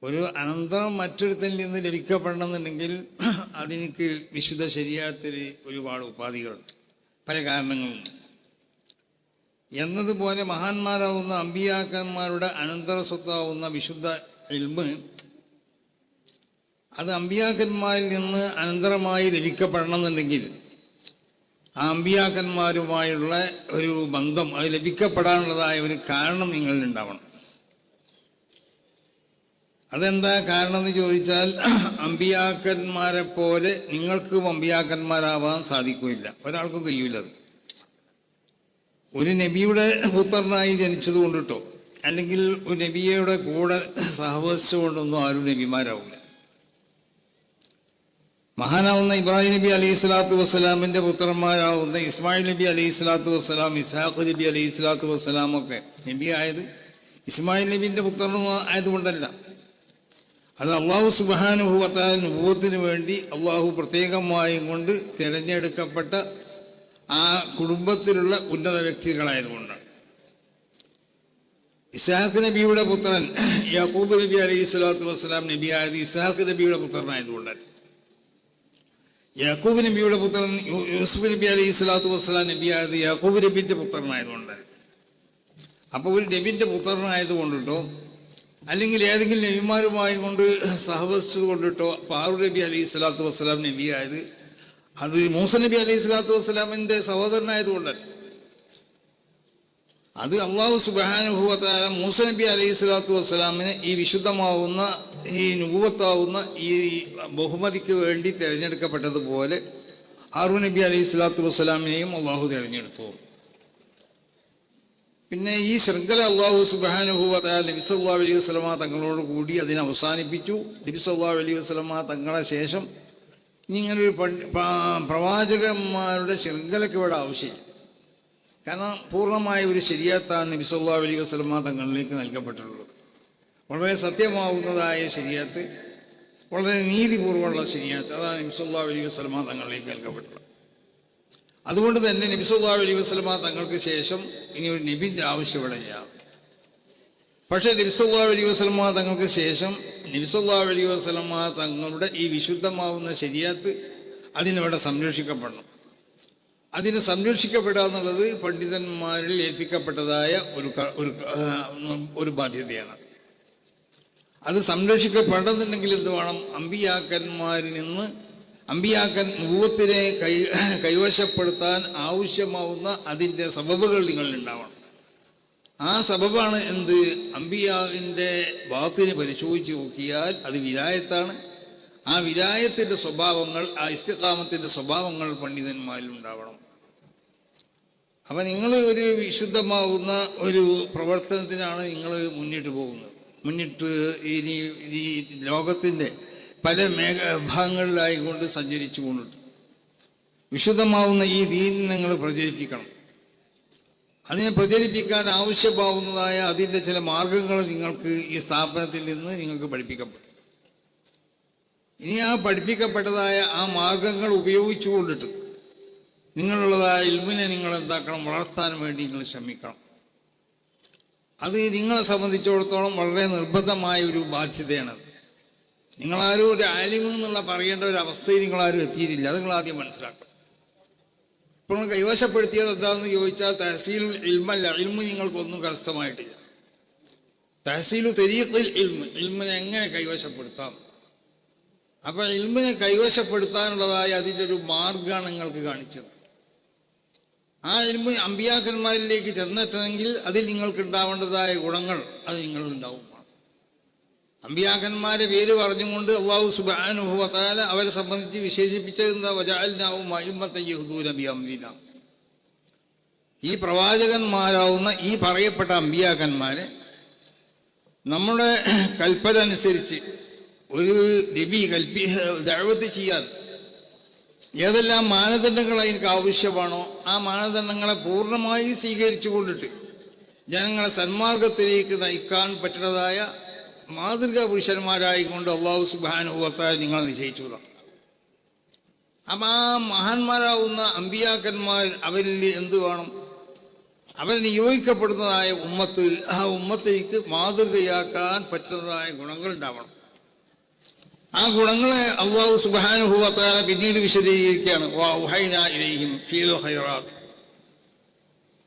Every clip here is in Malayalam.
ഒരു അനന്തരം മറ്റൊരുത്തിൽ നിന്ന് ലഭിക്കപ്പെടണമെന്നുണ്ടെങ്കിൽ അതിനിക്ക് വിശുദ്ധ ശരീഅത്തിൽ ഒരുപാട് ഉപാധികളുണ്ട്, പല കാരണങ്ങളുണ്ട്. എന്നതുപോലെ മഹാന്മാരാവുന്ന അമ്പിയാക്കന്മാരുടെ അനന്തര സ്വത്താവുന്ന വിശുദ്ധ ഇൽമ് അത് അമ്പിയാക്കന്മാരിൽ നിന്ന് അനന്തരമായി ലഭിക്കപ്പെടണമെന്നുണ്ടെങ്കിൽ ആ അമ്പിയാക്കന്മാരുമായുള്ള ഒരു ബന്ധം അത് ലഭിക്കപ്പെടാനുള്ളതായ ഒരു കാരണം നിങ്ങളിൽ ഉണ്ടാവണം. അതെന്താ കാരണം എന്ന് ചോദിച്ചാൽ, അമ്പിയാക്കന്മാരെ പോലെ നിങ്ങൾക്കും അമ്പിയാക്കന്മാരാവാൻ സാധിക്കില്ല, ഒരാൾക്കും കഴിയില്ല. അത് ഒരു നബിയുടെ പുത്രനായി ജനിച്ചത് കൊണ്ടിട്ടോ അല്ലെങ്കിൽ ഒരു നബിയുടെ കൂടെ സഹവസിച്ചുകൊണ്ടൊന്നും ആരും നബിമാരാവില്ല. മഹാനാവുന്ന ഇബ്രാഹിം നബി അലൈഹി സ്വലാത്തു വസ്സലാമിൻ്റെ പുത്രന്മാരാവുന്ന ഇസ്മായിൽ നബി അലൈഹി സ്വലാത്തു വസ്സലാം, ഇസ്ഹാഖ് നബി അലൈഹി സ്വലാത്തു വസ്സലാമൊക്കെ നബി ആയത് ഇസ്മായിൽ നബിൻ്റെ പുത്രനും ആയതുകൊണ്ടല്ല. അത് അള്ളാഹു സുബ്ഹാനഹു വ തആല നുബുവത്തിന് വേണ്ടി അള്ളാഹു പ്രത്യേകമായും കൊണ്ട് തിരഞ്ഞെടുക്കപ്പെട്ട ആ കുടുംബത്തിലുള്ള ഉന്നത വ്യക്തികളായതുകൊണ്ടാണ്. ഇസ്ഹാഖ് നബിയുടെ പുത്രൻ യാക്കൂബ് നബി അലൈഹി സ്വലാത്തു വസ്സലാം നബി ആയത് ഇസ്ഹാഖ് നബിയുടെ പുത്രനായതുകൊണ്ടാണ്. യാക്കൂബ് നബിയുടെ പുത്രൻ യൂസുഫ് നബി അലൈഹി സ്വലാത്തു വസ്സലാം നബി ആയത് യാക്കൂബ് നബിൻ്റെ പുത്രനായതുകൊണ്ടാണ്. അപ്പോൾ ഒരു നബിൻ്റെ പുത്രനായതുകൊണ്ടിട്ടോ അല്ലെങ്കിൽ ഏതെങ്കിലും നബിമാരുമായി കൊണ്ട് സഹവസിച്ചത് കൊണ്ടിട്ടോ ഹാറൂൻ നബി അലൈഹി സ്വലാത്തു വസ്സലാം നബി ആയത് അത് മൂസ നബി അലൈഹി സ്വലാത്തു വസ്സലാമിൻ്റെ സഹോദരനായതുകൊണ്ടല്ല. അത് അള്ളാഹു സുബ്ഹാനഹു വ തആല മൂസ നബി അലൈഹി സ്വലാത്തു വസ്സലാമിനെ ഈ വിശുദ്ധമാവുന്ന ഈ നുബുവത്താവുന്ന ഈ ബഹുമതിക്ക് വേണ്ടി തിരഞ്ഞെടുക്കപ്പെട്ടതുപോലെ ഹാറൂൻ നബി അലൈഹി സ്വലാത്തു വസ്സലാമിനെയും അള്ളാഹു തിരഞ്ഞെടുത്തു. പിന്നെ ഈ ശൃംഖല അള്ളാഹു സുബ്ഹാനഹു വ തആല നബി സല്ലല്ലാഹു അലൈഹി വസല്ലമ തങ്ങളോട് കൂടി അതിനെ അവസാനിപ്പിച്ചു. നബി സല്ലല്ലാഹു അലൈഹി വസല്ലമ തങ്ങളെ ശേഷം ഇങ്ങനൊരു പ്രവാചകന്മാരുടെ ശൃംഖലയ്ക്ക് ഇവിടെ ആവശ്യമില്ല. കാരണം പൂർണ്ണമായ ഒരു ശരീഅത്താണ് നബി സല്ലല്ലാഹു അലൈഹി വസല്ലമ തങ്ങളിലേക്ക് നൽകപ്പെട്ടിട്ടുള്ളത്. വളരെ സത്യമാവുന്നതായ ശരീഅത്ത്, വളരെ നീതിപൂർവ്വമുള്ള ശരീഅത്ത്, അതാണ് നബി സല്ലല്ലാഹു അലൈഹി വസല്ലമ തങ്ങളിലേക്ക് നൽകപ്പെട്ടുള്ളത്. അതുകൊണ്ട് തന്നെ നബി സല്ലല്ലാഹു അലൈഹി വസല്ലമ തങ്ങൾക്ക് ശേഷം ഇനി ഒരു നബിൻ്റെ ആവശ്യം ഇവിടെ ഇല്ല. പക്ഷേ നബി സല്ലല്ലാഹു അലൈഹി വസല്ലമ തങ്ങൾക്ക് ശേഷം നബി സല്ലല്ലാഹു അലൈഹി വസല്ലമ തങ്ങളുടെ ഈ വിശുദ്ധമാവുന്ന ശരീഅത്ത് അതിനിവിടെ സംരക്ഷിക്കപ്പെടണം. അതിന് സംരക്ഷിക്കപ്പെടുക എന്നുള്ളത് പണ്ഡിതന്മാരിൽ ഏൽപ്പിക്കപ്പെട്ടതായ ഒരു ബാധ്യതയാണ്. അത് സംരക്ഷിക്കപ്പെടണമെന്നുണ്ടെങ്കിൽ എന്ത് വേണം? അമ്പിയാക്കന്മാരിൽ നിന്ന് നുബുവത്തിനെ കൈവശപ്പെടുത്താൻ ആവശ്യമാവുന്ന അതിൻ്റെ സബബുകൾ നിങ്ങളിൽ ഉണ്ടാവണം. ആ സബബാണ് എന്ത്? അമ്പിയാവിൻ്റെ ബാത്തിനെ പരിശോധിച്ച് നോക്കിയാൽ അത് വിലായത്താണ്. ആ വിലായത്തിൻ്റെ സ്വഭാവങ്ങൾ, ആ ഇസ്തിഖാമത്തിൻ്റെ സ്വഭാവങ്ങൾ പണ്ഡിതന്മാരിൽ ഉണ്ടാവണം. അപ്പം നിങ്ങൾ ഒരു വിശുദ്ധമാവുന്ന ഒരു പ്രവർത്തനത്തിനാണ് നിങ്ങൾ മുന്നിട്ട് പോകുന്നത്. ഇനി ഈ ലോകത്തിൻ്റെ പല ഭാഗങ്ങളിലായിക്കൊണ്ട് സഞ്ചരിച്ചു കൊണ്ടിട്ട് വിശുദ്ധമാവുന്ന ഈ ദീൻ നിങ്ങൾ പ്രചരിപ്പിക്കണം. അതിനെ പ്രചരിപ്പിക്കാൻ ആവശ്യമാവുന്നതായ അതിൻ്റെ ചില മാർഗങ്ങൾ നിങ്ങൾക്ക് ഈ സ്ഥാപനത്തിൽ നിന്ന് നിങ്ങൾക്ക് പഠിപ്പിക്കപ്പെടും. ഇനി ആ പഠിപ്പിക്കപ്പെട്ടതായ ആ മാർഗങ്ങൾ ഉപയോഗിച്ചു കൊണ്ടിട്ട് നിങ്ങളുള്ളതായ ഇൽമിനെ നിങ്ങൾ എന്താക്കണം? വളർത്താൻ വേണ്ടി നിങ്ങൾ ശ്രമിക്കണം. അത് നിങ്ങളെ സംബന്ധിച്ചിടത്തോളം വളരെ നിർബന്ധമായ ഒരു ബാധ്യതയാണത്. നിങ്ങളാരും ഒരു ആലിമ് എന്നുള്ള പറയേണ്ട ഒരു അവസ്ഥയിൽ നിങ്ങളാരും എത്തിയിട്ടില്ല. അത് നിങ്ങൾ ആദ്യം മനസ്സിലാക്കണം. ഇപ്പോൾ നിങ്ങൾ കൈവശപ്പെടുത്തിയത് എന്താണെന്ന് ചോദിച്ചാൽ തഹസീലുൽ ഇൽമല്ല. ഇൽമ് നിങ്ങൾക്കൊന്നും കരസ്ഥമായിട്ടില്ല. തഹസീലു തരീഖിൽ ഇൽമിനെ എങ്ങനെ കൈവശപ്പെടുത്താം? അപ്പോൾ ഇൽമിനെ കൈവശപ്പെടുത്താനുള്ളതായ അതിൻ്റെ ഒരു മാർഗമാണ് നിങ്ങൾക്ക് കാണിച്ചത്. ആ ഇൽമ് അമ്പിയാക്കന്മാരിലേക്ക് ചെന്നെത്തണമെങ്കിൽ അതിൽ നിങ്ങൾക്ക് ഉണ്ടാവേണ്ടതായ ഗുണങ്ങൾ അത് നിങ്ങളുണ്ടാവും. അമ്പിയാക്കന്മാരെ പേര് പറഞ്ഞുകൊണ്ട് അല്ലാഹു സുബ്ഹാനഹു വ തആല അവരെ സംബന്ധിച്ച് വിശേഷിപ്പിച്ചത് എന്താ? വജഅൽനാഹും അഇമ്മത്തൻ യഹ്ദൂന ബിഅംരിനാ. ഈ പ്രവാചകന്മാരാവുന്ന ഈ പറയപ്പെട്ട അമ്പിയാക്കന്മാരെ നമ്മുടെ കൽപ്പന അനുസരിച്ച് ഒരു നബി ദഅവത്ത് ചെയ്യാൻ ഏതെല്ലാം മാനദണ്ഡങ്ങൾ അതിന് ആവശ്യമാണോ ആ മാനദണ്ഡങ്ങളെ പൂർണ്ണമായി സ്വീകരിച്ചു കൊണ്ടിട്ട് ജനങ്ങളെ സന്മാർഗത്തിലേക്ക് നയിക്കാൻ പറ്റുന്നതായ മാതൃകാ പുരുഷന്മാരായിക്കൊണ്ട് അല്ലാഹു സുബ്ഹാനഹു വ തആല നിങ്ങൾ നിശ്ചയിച്ചു. അപ്പം ആ മഹാന്മാരാവുന്ന അമ്പിയാക്കന്മാർ അവരിൽ എന്ത് വേണം? അവർ നിയോഗിക്കപ്പെടുന്നതായ ഉമ്മത്ത്, ആ ഉമ്മത്തേക്ക് മാതൃകയാക്കാൻ പറ്റുന്നതായ ഗുണങ്ങൾ ഉണ്ടാവണം. ആ ഗുണങ്ങളെ അല്ലാഹു സുബ്ഹാനഹു വ തആല പിന്നീട് വിശദീകരിക്കുകയാണ്. വൗഹൈനാ ഇലൈഹിം ഫീൽ ഖൈറാത്ത്.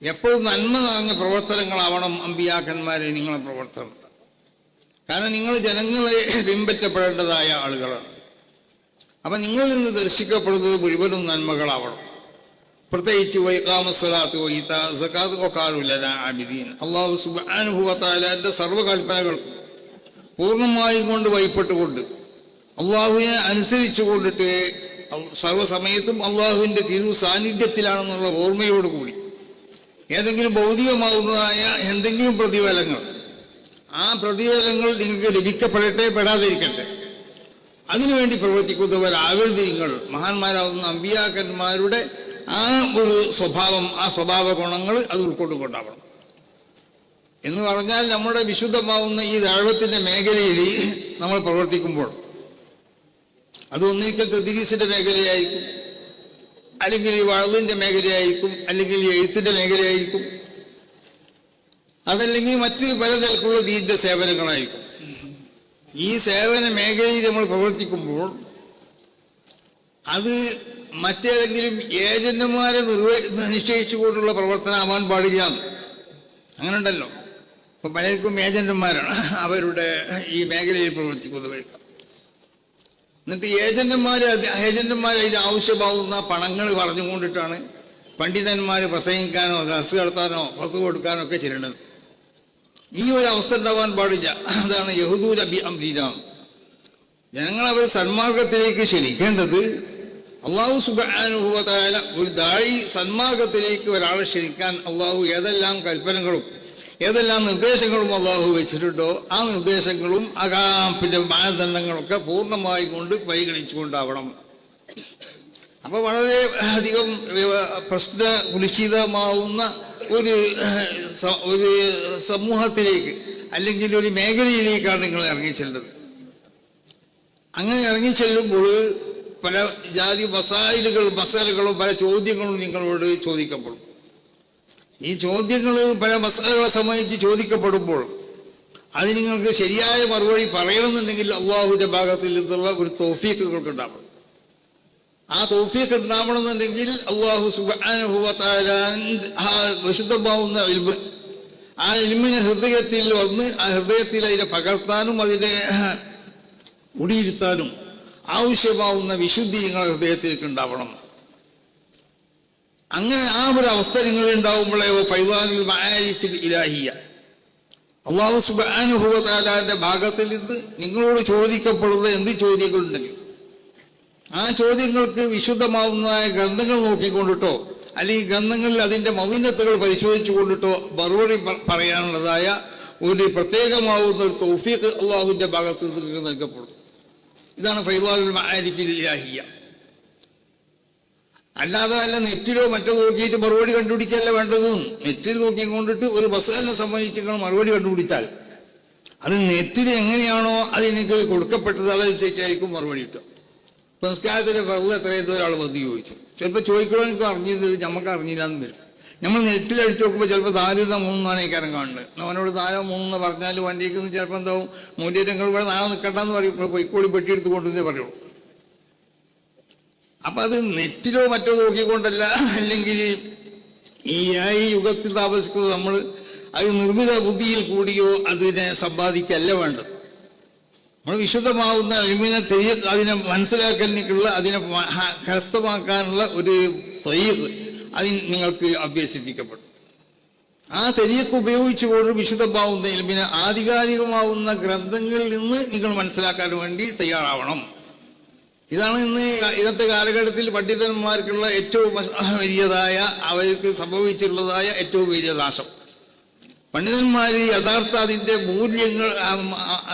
എപ്പോഴും നന്മ നിറഞ്ഞ പ്രവർത്തനങ്ങളാവണം അമ്പിയാക്കന്മാരെ നിങ്ങളെ പ്രവർത്തനം. കാരണം നിങ്ങൾ ജനങ്ങളെ പിൻപറ്റപ്പെടേണ്ടതായ ആളുകളാണ്. അപ്പം നിങ്ങളിൽ നിന്ന് ദർശിക്കപ്പെടുന്നത് മുഴുവനും നന്മകളാവണം. പ്രത്യേകിച്ച് വൈഖാമസ്സലാത്ത് വഈതാ സകാത്ത് വഖാലൂ ലനാ ആബിദീൻ. അല്ലാഹു സുബ്ഹാനഹു വ തആലയുടെ സർവ്വകൽപ്പനകൾ പൂർണ്ണമായും കൊണ്ട് വഴിപ്പെട്ടുകൊണ്ട് അള്ളാഹുവിനെ അനുസരിച്ചു കൊണ്ടിട്ട് സർവ്വസമയത്തും അള്ളാഹുവിൻ്റെ തിരു സാന്നിധ്യത്തിലാണെന്നുള്ള ഓർമ്മയോടുകൂടി ഏതെങ്കിലും ഭൗതികമാവുന്നതായ എന്തെങ്കിലും പ്രതിഫലങ്ങൾ, ആ പ്രതിഫലങ്ങൾ നിങ്ങൾക്ക് ലഭിക്കപ്പെടട്ടെ, പെടാതിരിക്കട്ടെ, അതിനുവേണ്ടി പ്രവർത്തിക്കുന്നവരാവരുത് നിങ്ങൾ. മഹാന്മാരാവുന്ന അമ്പിയാക്കന്മാരുടെ ആ ഒരു സ്വഭാവം, ആ സ്വഭാവ ഗുണങ്ങൾ അത് ഉൾക്കൊണ്ടുകൊണ്ടാവണം. എന്ന് പറഞ്ഞാൽ നമ്മുടെ വിശുദ്ധമാവുന്ന ഈ ദഅവത്തിന്റെ മേഖലയിൽ നമ്മൾ പ്രവർത്തിക്കുമ്പോൾ അത് ഒന്നിക്കൽ തദ്രീസിന്റെ മേഖലയായിരിക്കും, അല്ലെങ്കിൽ ഈ വഅളിന്റെ മേഖലയായിരിക്കും, അല്ലെങ്കിൽ എഴുത്തിന്റെ മേഖലയായിരിക്കും, അതല്ലെങ്കിൽ മറ്റ് പലതരത്തിലുള്ള ദീന്റെ സേവനങ്ങളായിരിക്കും. ഈ സേവന മേഖലയിൽ നമ്മൾ പ്രവർത്തിക്കുമ്പോൾ അത് മറ്റേതെങ്കിലും ഏജന്റുമാരെ നിശ്ചയിച്ചുകൊണ്ടുള്ള പ്രവർത്തനമാവാൻ പാടില്ല. അങ്ങനെ ഉണ്ടല്ലോ, ഇപ്പൊ പലർക്കും ഏജന്റുമാരാണ് അവരുടെ ഈ മേഖലയിൽ പ്രവർത്തിക്കുന്നവർക്ക്. എന്നിട്ട് ഏജന്റുമാർ അതിന് ആവശ്യമാവുന്ന പണങ്ങൾ പറഞ്ഞുകൊണ്ടിട്ടാണ് പണ്ഡിതന്മാർ പ്രസംഗിക്കാനോ ദർസ് നടത്താനോ പുറത്തു കൊടുക്കാനോ ഒക്കെ ചെയ്യേണ്ടത്. ഈ ഒരു അവസ്ഥ ഉണ്ടാവാൻ പാടില്ല. അതാണ് യഹൂദൂൽ അംരീന. ജനങ്ങളെ സന്മാർഗത്തിലേക്ക് ക്ഷണിക്കേണ്ടത്. അള്ളാഹു സുബ്ഹാനഹു വ തആല ഒരു ദാഴി സന്മാർഗത്തിലേക്ക് ഒരാളെ ക്ഷണിക്കാൻ അള്ളാഹു ഏതെല്ലാം കൽപ്പനകളും ഏതെല്ലാം നിർദ്ദേശങ്ങളും അള്ളാഹു വെച്ചിട്ടുണ്ടോ ആ നിർദ്ദേശങ്ങളും പിന്നെ മാനദണ്ഡങ്ങളൊക്കെ പൂർണ്ണമായി കൊണ്ട് പരിഗണിച്ചുകൊണ്ടാവണം. അപ്പൊ വളരെ അധികം പ്രശ്നകുലുഷിതമാവുന്ന ഒരു സമൂഹത്തിലേക്ക് അല്ലെങ്കിൽ ഒരു മേഖലയിലേക്കാണ് നിങ്ങൾ ഇറങ്ങിച്ചെല്ലുന്നത്. അങ്ങനെ ഇറങ്ങിച്ചെല്ലുമ്പോൾ പല ജാതി മസാലകളും പല ചോദ്യങ്ങളും നിങ്ങളോട് ചോദിക്കപ്പെടും. ഈ ചോദ്യങ്ങൾ പല മസാലകളെ സംബന്ധിച്ച് ചോദിക്കപ്പെടുമ്പോൾ അത് നിങ്ങൾക്ക് ശരിയായ മറുപടി പറയണമെന്നുണ്ടെങ്കിൽ അള്ളാഹുവിന്റെ ഭാഗത്തിൽ നിന്നുള്ള ഒരു തൗഫീഖുകൾക്ക് ഉണ്ടാവണം. ആ തൗഫീഖ് ഉണ്ടാവണമെന്നുണ്ടെങ്കിൽ അള്ളാഹു സുബ്ഹാനഹു വ തആല ആ വിശുദ്ധമാവുന്ന ഇൽമ്, ആ ഇൽമിനെ ഹൃദയത്തിൽ വന്ന് ആ ഹൃദയത്തിൽ അതിനെ പകർത്താനും അതിനെ ഉടിയിരുത്താനും ആവശ്യമാവുന്ന വിശുദ്ധി നിങ്ങളുടെ ഹൃദയത്തിലേക്ക് ഉണ്ടാവണം. അങ്ങനെ ആ ഒരു അവസ്ഥ നിങ്ങൾ ഉണ്ടാവുമ്പോഴേ ഫൈദാനുൽ മആരിഫിൽ ഇലാഹിയ്യ, അല്ലാഹു സുബ്ഹാനഹു വ തആലയുടെ ഭാഗത്തിൽ നിന്ന് നിങ്ങളോട് ചോദിക്കപ്പെടുന്ന എന്ത് ചോദ്യങ്ങളുണ്ടെങ്കിൽ ആ ചോദ്യങ്ങൾക്ക് വിശുദ്ധമാവുന്നതായ ഗ്രന്ഥങ്ങൾ നോക്കിക്കൊണ്ടിട്ടോ അല്ലെങ്കിൽ ഗ്രന്ഥങ്ങളിൽ അതിൻ്റെ മദീനത്തുകൾ പരിശോധിച്ചു കൊണ്ടിട്ടോ മറുപടി പറയാനുള്ളതായ ഒരു പ്രത്യേകമാവുന്ന ഒരു തൗഫീഖ് അള്ളാഹുവിൻ്റെ ഭാഗത്ത് നിങ്ങൾക്ക് നൽകപ്പെടും. ഇതാണ് ഫൈദാനുൽ മആരിഫിൽ ഇലാഹിയ്യ. അല്ലാതെ അല്ല നെറ്റിലോ മറ്റോ നോക്കിയിട്ട് മറുപടി കണ്ടുപിടിക്കല്ല വേണ്ടതും. നെറ്റിൽ നോക്കിക്കൊണ്ടിട്ട് ഒരു മസാലിനെ സംബന്ധിച്ച് മറുപടി കണ്ടുപിടിച്ചാൽ അത് നെറ്റിൽ എങ്ങനെയാണോ അത് എനിക്ക് കൊടുക്കപ്പെട്ടത് അതനുസരിച്ചായിരിക്കും മറുപടി കിട്ടുക. സംസ്കാരത്തിൻ്റെ ഫർദ് എത്രയെന്തോ ഒരാൾ വന്ന് ചോദിച്ചു, ചിലപ്പോൾ ചോദിക്കണോ എനിക്ക് അറിഞ്ഞത് നമുക്ക് അറിഞ്ഞില്ല എന്ന് വരും. നമ്മൾ നെറ്റിൽ അടിച്ചു നോക്കുമ്പോൾ ചിലപ്പോൾ 4 3 ഈ കാര്യം കാണുന്നത്. അവനോട് 4 3 പറഞ്ഞാൽ വണ്ടിക്ക് ചിലപ്പോൾ എന്താവും മൂല്യങ്ങൾ ഇവിടെ നാളെ നിൽക്കണ്ടെന്ന് പറയും, പൊയ്ക്കോളി പെട്ടിയെടുത്ത് കൊണ്ടുവന്നേ പറയുള്ളൂ. അപ്പം അത് നെറ്റിലോ മറ്റോ നോക്കിക്കൊണ്ടല്ല, അല്ലെങ്കിൽ ഈ യുഗത്തിൽ താമസിക്കുന്നത് നമ്മൾ അത് നിർമ്മിത ബുദ്ധിയിൽ കൂടിയോ അതിനെ സമ്പാദിക്കല്ല വേണ്ടത്. നമ്മൾ വിശുദ്ധമാവുന്ന ഇൽമിനെ അതിനെ മനസ്സിലാക്കലിനുള്ള അതിനെ കരസ്ഥമാക്കാനുള്ള ഒരു തയ്യർ അതിന് നിങ്ങൾക്ക് അഭ്യസിപ്പിക്കപ്പെടും. ആ തെരീഖ് ഉപയോഗിച്ചുകൊണ്ട് വിശുദ്ധമാവുന്ന ഇൽമിനെ ആധികാരികമാവുന്ന ഗ്രന്ഥങ്ങളിൽ നിന്ന് നിങ്ങൾ മനസ്സിലാക്കാൻ വേണ്ടി തയ്യാറാവണം. ഇതാണ് ഇന്നത്തെ കാലഘട്ടത്തിൽ പണ്ഡിതന്മാർക്കുള്ള ഏറ്റവും വലിയതായ അവർക്ക് സംഭവിച്ചിട്ടുള്ളതായ ഏറ്റവും വലിയ നാശം. പണ്ഡിതന്മാർ യഥാർത്ഥ അതിൻ്റെ മൂല്യങ്ങൾ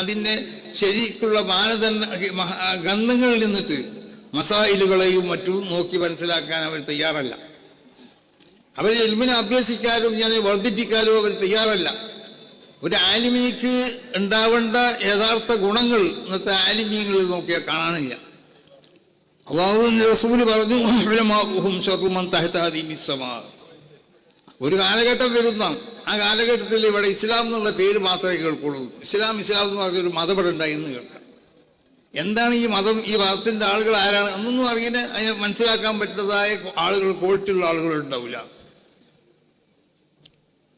അതിൻ്റെ ശരിക്കുള്ള മാനദണ്ഡ ഗ്രന്ഥങ്ങളിൽ നിന്നിട്ട് മസായിലുകളെയും മറ്റും നോക്കി മനസ്സിലാക്കാൻ അവർ തയ്യാറല്ല. അവർ ഇൽമിനെ അഭ്യസിക്കാനും അതിനെ വർദ്ധിപ്പിക്കാനും അവർ തയ്യാറല്ല. ഒരു ആലിമിക്ക് ഉണ്ടാവേണ്ട യഥാർത്ഥ ഗുണങ്ങൾ ഇന്നത്തെ ആലിമീങ്ങളിൽ നോക്കിയാൽ കാണാനില്ല. അല്ലാഹുവിന്റെ റസൂൽ പറഞ്ഞു, ഒരു കാലഘട്ടം വരുന്ന ആ കാലഘട്ടത്തിൽ ഇവിടെ ഇസ്ലാം എന്നുള്ള പേര് മാത്രമേ കേൾക്കുള്ളൂ. ഇസ്ലാം എന്ന് പറഞ്ഞൊരു മതം ഇവിടെ ഉണ്ടായി എന്ന് കേൾക്കാം. എന്താണ് ഈ മതം, ഈ മതത്തിന്റെ ആളുകൾ ആരാണ് എന്നൊന്നും അറിയാൻ അതിനെ മനസ്സിലാക്കാൻ പറ്റുന്നതായ ആളുകൾ, ക്വാളിറ്റിയുള്ള ആളുകൾ ഉണ്ടാവില്ല.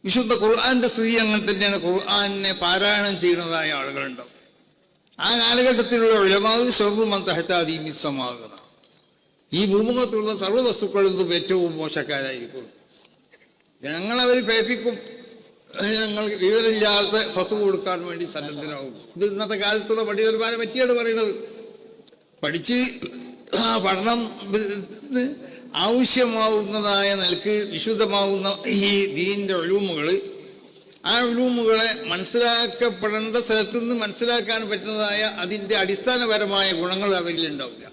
വിശുദ്ധ ഖുർആന്റെ സ്ഥിതി അങ്ങനെ തന്നെയാണ്. ഖുർആനെ പാരായണം ചെയ്യുന്നതായ ആളുകളുണ്ടാവും. ആ കാലഘട്ടത്തിലുള്ള ഉലമാവ് സ്വർണ്ണമന്തഹത്താദീമിസമാകുന്ന ഈ ഭൂമുഖത്തുള്ള സർവ്വ വസ്തുക്കളിൽ നിന്നും ഏറ്റവും മോശക്കാരായിരിക്കും. ഞങ്ങളവർ പേപ്പിക്കും, ഞങ്ങൾ വിവരമില്ലാത്ത ഫത്വ കൊടുക്കാൻ വേണ്ടി സന്നദ്ധരാകും. ഇത് ഇന്നത്തെ കാലത്തുള്ള പണ്ഡിതന്മാരെ പറ്റിയാണ് പറയുന്നത്. പഠിച്ച് പഠനം ആവശ്യമാവുന്നതായ നിലക്ക് വിശുദ്ധമാവുന്ന ഈ ദീനിന്റെ ഉലൂമുകൾ, ആ ഉലൂമുകളെ മനസ്സിലാക്കപ്പെടേണ്ട സ്ഥലത്ത് നിന്ന് മനസ്സിലാക്കാൻ പറ്റുന്നതായ അതിൻ്റെ അടിസ്ഥാനപരമായ ഗുണങ്ങൾ അവരിൽ ഉണ്ടാവില്ല.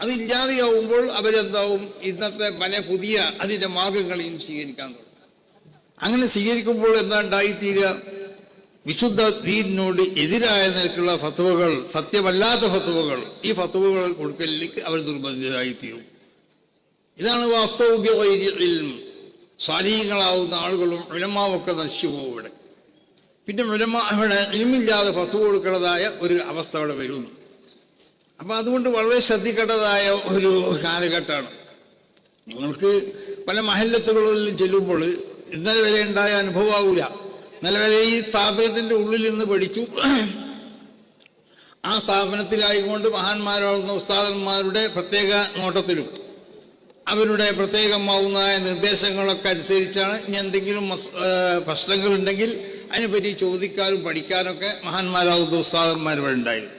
അതില്ലാതെയാവുമ്പോൾ അവരെന്താവും, ഇന്നത്തെ പല പുതിയ അതിൻ്റെ മാർഗങ്ങളെയും സ്വീകരിക്കാൻ തുടങ്ങും. അങ്ങനെ സ്വീകരിക്കുമ്പോൾ എന്താ ഉണ്ടായിത്തീരുക, വിശുദ്ധ ദീനിനോട് എതിരായ നിലക്കുള്ള ഫത്വകൾ, സത്യമല്ലാത്ത ഫത്വകൾ, ഈ ഫത്വകൾ കൊടുക്കലിലേക്ക് അവർ നിർബന്ധിതരായിത്തീരും. ഇതാണ് സ്വാലീഹങ്ങളാവുന്ന ആളുകളും ഉലമാവൊക്കെ നശിച്ചു പോകും ഇവിടെ. പിന്നെ ഇവിടെ ഇൽമില്ലാതെ ഫത്വ കൊടുക്കുന്നതായ ഒരു അവസ്ഥ അവിടെ വരുന്നു. അപ്പം അതുകൊണ്ട് വളരെ ശ്രദ്ധിക്കേണ്ടതായ ഒരു കാലഘട്ടമാണ്. നിങ്ങൾക്ക് പല മഹല്ലത്തുകളിലും ചെല്ലുമ്പോൾ ഇന്നലെ വരെ ഉണ്ടായ അനുഭവമാവില്ല. ഇന്നലെ വരെ ഈ സ്ഥാപനത്തിൻ്റെ ഉള്ളിൽ നിന്ന് പഠിച്ചു, ആ സ്ഥാപനത്തിലായിക്കൊണ്ട് മഹാന്മാരാകുന്ന ഉസ്താദന്മാരുടെ പ്രത്യേക നോട്ടത്തിലും അവരുടെ പ്രത്യേകമാവുന്നതായ നിർദ്ദേശങ്ങളൊക്കെ അനുസരിച്ചാണ് ഇനി എന്തെങ്കിലും പ്രശ്നങ്ങളുണ്ടെങ്കിൽ അതിനെപ്പറ്റി ചോദിക്കാനും പഠിക്കാനൊക്കെ മഹാന്മാരാകുന്ന ഉസ്താദന്മാർ ഉണ്ടായിരുന്നു.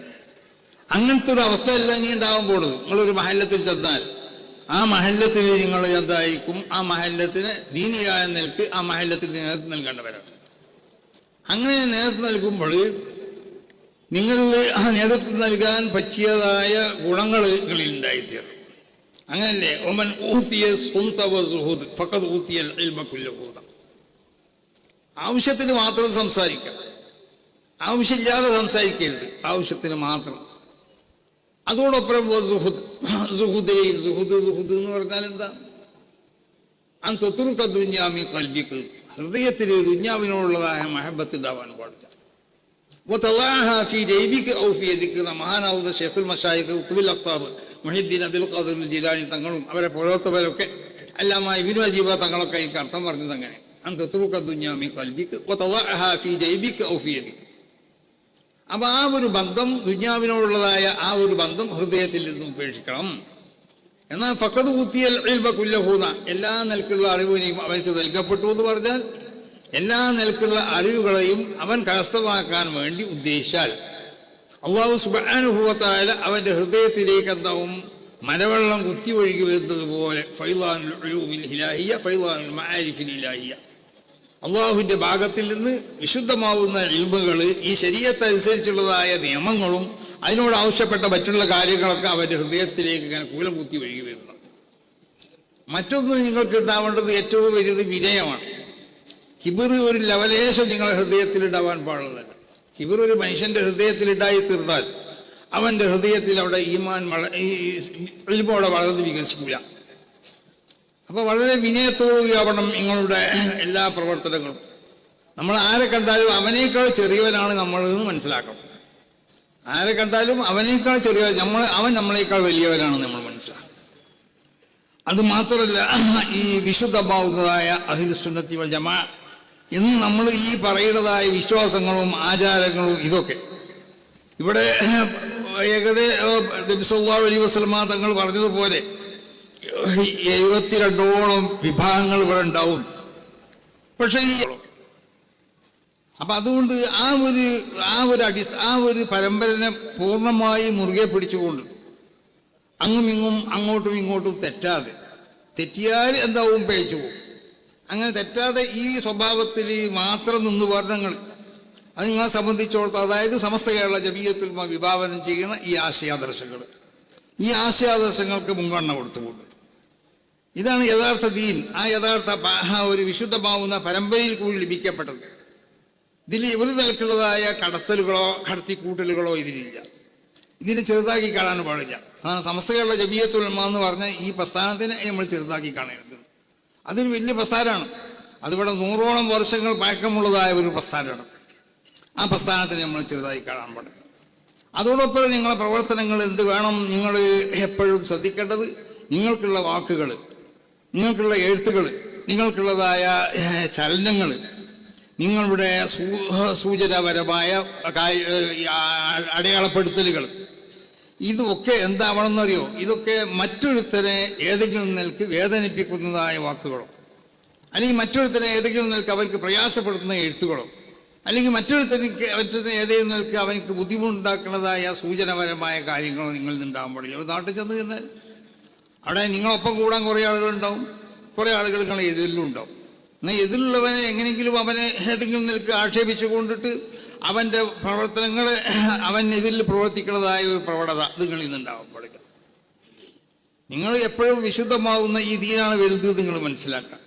അങ്ങനത്തെ ഒരു അവസ്ഥയല്ല ഇനി ഉണ്ടാവാൻ പോകുന്നത്. നിങ്ങളൊരു മഹല്ലത്തിൽ ചെന്നാൽ ആ മഹല്ലത്തിൽ നിങ്ങൾ എന്തായിരിക്കും, ആ മഹല്ലത്തിന് ദീനിയായ നിലക്ക് ആ മഹല്ലത്തിന് നേതൃത്വം നൽകേണ്ടവരാണ്. അങ്ങനെ നേതൃത്വം നൽകുമ്പോൾ നിങ്ങളിൽ ആ നേതൃത്വം നൽകാൻ പറ്റിയതായ ഗുണങ്ങൾ നിങ്ങളിൽ ഉണ്ടായിത്തീരും. അങ്ങനല്ലേ, ഒമൻ ഊത്തിയ സുഹൂദ് ഫഖദ് ഊത്തിയൽ ഇൽമ കുല്ലഹൂദ. ആവശ്യത്തിന് മാത്രം സംസാരിക്കാം, ആവശ്യമില്ലാതെ സംസാരിക്കരുത്, ആവശ്യത്തിന് മാത്രം. അതോടൊപ്പം സുഹുദ് എന്ന് പറഞ്ഞാൽ എന്താ, അന്തുറുക്ക ദുന്യാമി കൽബിക്ക്, ഹൃദയത്തിൽ ദുന്യാവിനോടുള്ളതായ മഹബത്ത് ഉണ്ടാവാൻ പാടില്ല. മഹാനാവുന്ന ഷെയ്ഖുൽ മശായിഖ് ഖുതുബുൽ അഖ്താബ് മുഹീദ്ദീൻ അബ്ദുൽ ഖാദിർ ജിലാനി തങ്ങളും അവരെ പോലത്തവരൊക്കെ അല്ലാമ ഇബ്നു അജീബ തങ്ങളൊക്കെ എനിക്ക് അർത്ഥം പറഞ്ഞത് അങ്ങനെ, അന്തുറുക്ക ദുന്യാമി കൽബിക്ക് വതളഅഹ ഫീ ജൈബിക ഔ ഫീ യദിക. അപ്പൊ ആ ഒരു ബന്ധം, ദുന്യാവിനോടുള്ളതായ ആ ഒരു ബന്ധം ഹൃദയത്തിൽ നിന്നും ഉപേക്ഷിക്കണം. എന്നാൽ ഫഖദ് ഊത്തിയൽ ഇൽമ കുല്ലഹൂന, എല്ലാ നിലക്കുള്ള അറിവിനെയും അവർക്ക് നൽകപ്പെട്ടു എന്ന് പറഞ്ഞാൽ എല്ലാ നിലക്കുള്ള അറിവുകളെയും അവൻ കരസ്ഥമാക്കാൻ വേണ്ടി ഉദ്ദേശിച്ചാൽ അല്ലാഹു സുബ്ഹാനഹു വ തആല അവന്റെ ഹൃദയത്തിലേക്ക് എന്താവും, മലവെള്ളം കുത്തി ഒഴുകി വരുന്നത് പോലെ ഫൈളാനുൽ ഉലൂമിൽ ഇലാഹിയ്യ ഫൈളാനുൽ മആരിഫിൽ ഇലാഹിയ്യ, അള്ളാഹുവിന്റെ ഭാഗത്തിൽ നിന്ന് വിശുദ്ധമാവുന്ന ഇൽമുകൾ, ഈ ശരീഅത്തനുസരിച്ചുള്ളതായ നിയമങ്ങളും അതിനോട് ആവശ്യപ്പെട്ട മറ്റുള്ള കാര്യങ്ങളൊക്കെ അവന്റെ ഹൃദയത്തിലേക്ക് ഇങ്ങനെ കൂലം കുത്തി ഒഴുകി വരുന്നു. മറ്റൊന്ന് നിങ്ങൾക്ക് ഉണ്ടാവേണ്ടത് ഏറ്റവും വലുത് വിനയമാണ്. കിബിർ ഒരു ലവലേശം നിങ്ങളുടെ ഹൃദയത്തിൽ ഉണ്ടാവാൻ പാടുള്ളതല്ല. കിബിർ ഒരു മനുഷ്യന്റെ ഹൃദയത്തിൽ ഉണ്ടായി തീർന്നാൽ അവന്റെ ഹൃദയത്തിൽ അവിടെ ഈമാൻ ഇൽമോടെ വളർന്ന് വികസിക്കില്ല. അപ്പോൾ വളരെ വിനയത്തോടുകൂടി ആവണം നിങ്ങളുടെ എല്ലാ പ്രവർത്തനങ്ങളും. നമ്മൾ ആരെ കണ്ടാലും അവനേക്കാൾ ചെറിയവനാണ് നമ്മളെന്ന് മനസ്സിലാക്കണം. ആരെ കണ്ടാലും അവനേക്കാൾ ചെറിയവൻ, അവൻ നമ്മളേക്കാൾ വലിയവനാണ് നമ്മൾ മനസ്സിലാക്കണം. അത് മാത്രമല്ല, ഈ വിശുദ്ധമാവുന്നതായ അഹ്ലു സുന്നത്തി വൽ ജമാ എന്ന് നമ്മൾ ഈ പറയുന്നതായ വിശ്വാസങ്ങളും ആചാരങ്ങളും ഇതൊക്കെ ഇവിടെ ഏകദേശം നബി സല്ലല്ലാഹു അലൈഹി വസല്ലമ തങ്ങൾ പറഞ്ഞതുപോലെ 72ഓളം വിഭാഗങ്ങൾ ഇവിടെ ഉണ്ടാവും. പക്ഷേ അപ്പൊ അതുകൊണ്ട് ആ ഒരു പരമ്പരനെ പൂർണ്ണമായി മുറുകെ പിടിച്ചുകൊണ്ട് അങ്ങും അങ്ങോട്ടും ഇങ്ങോട്ടും തെറ്റിയാൽ എന്താവും, പേച്ചു പോകും. അങ്ങനെ തെറ്റാതെ ഈ സ്വഭാവത്തിൽ മാത്രം നിന്ന് വർണ്ണങ്ങൾ അത് നിങ്ങളെ സംബന്ധിച്ചിടത്തോളം, അതായത് സമസ്ത കേരള ജമിയത്തുൽ ഉലമ വിഭാവനം ചെയ്യുന്ന ഈ ആശയാദർശങ്ങൾക്ക് മുൻഗണന കൊടുത്തുകൊണ്ട് ഇതാണ് യഥാർത്ഥ ദീൻ. ആ യഥാർത്ഥ ഒരു വിശുദ്ധമാവുന്ന പരമ്പരയിൽ കൂടി ലഭിക്കപ്പെട്ടത്. ഇതിൽ ഒരു നിലക്കുള്ളതായ കടത്തലുകളോ കടത്തിക്കൂട്ടലുകളോ ഇതിലില്ല. ഇതിനെ ചെറുതാക്കി കാണാൻ പാടില്ല. അതാണ് സമസ്ത കേരള ജമിയത്തുൽ ഉലമ എന്ന് പറഞ്ഞ ഈ പ്രസ്ഥാനത്തിനെ നമ്മൾ ചെറുതാക്കി കാണരുത്. അതൊരു വലിയ പ്രസ്ഥാനമാണ്. അതിവിടെ 100ഓളം വർഷങ്ങൾ പഴക്കമുള്ളതായ ഒരു പ്രസ്ഥാനമാണ്. ആ പ്രസ്ഥാനത്തിന് നമ്മൾ ചെറുതായി കാണാൻ പാടില്ല. അതോടൊപ്പം നിങ്ങളെ പ്രവർത്തനങ്ങൾ എന്ത് വേണം? നിങ്ങൾ എപ്പോഴും ശ്രദ്ധിക്കേണ്ടത് നിങ്ങൾക്കുള്ള വാക്കുകൾ, നിങ്ങൾക്കുള്ള എഴുത്തുകൾ, നിങ്ങൾക്കുള്ളതായ ചലനങ്ങൾ, നിങ്ങളുടെ സൂചനാപരമായ അടയാളപ്പെടുത്തലുകൾ, ഇതൊക്കെ എന്താവണമെന്നറിയോ? ഇതൊക്കെ മറ്റൊരുത്തരെ ഏതെങ്കിലും നിലക്ക് വേദനിപ്പിക്കുന്നതായ വാക്കുകളോ, അല്ലെങ്കിൽ മറ്റൊരുത്തരെ ഏതെങ്കിലും നിലക്ക് അവർക്ക് പ്രയാസപ്പെടുത്തുന്ന എഴുത്തുകളോ, അല്ലെങ്കിൽ മറ്റൊരുത്തരെ ഏതെങ്കിലും നിലക്ക് അവനക്ക് ബുദ്ധിമുട്ടുണ്ടാക്കുന്നതായ സൂചനപരമായ കാര്യങ്ങളോ നിങ്ങളിൽ നിന്നുണ്ടാകാൻ പാടില്ല. ഒരു നാട്ടിൽ ചെന്ന് കഴിഞ്ഞാൽ അവിടെ നിങ്ങളൊപ്പം കൂടാൻ കുറേ ആളുകളുണ്ടാവും, കുറേ ആളുകൾ നിങ്ങളെ എതിരിലും ഉണ്ടാവും. എന്നാൽ എതിരുള്ളവനെ എങ്ങനെയെങ്കിലും അവനെ ഏതെങ്കിലും നിലക്ക് ആക്ഷേപിച്ചു കൊണ്ടിട്ട് അവൻ്റെ പ്രവർത്തനങ്ങൾ അവൻ ഇതിൽ പ്രവർത്തിക്കുന്നതായ ഒരു പ്രവണത നിങ്ങളിൽ നിന്നുണ്ടാവാൻ പാടില്ല. നിങ്ങൾ എപ്പോഴും വിശുദ്ധമാവുന്ന ഈ ദീനാണ് വലുത് നിങ്ങൾ മനസ്സിലാക്കുക.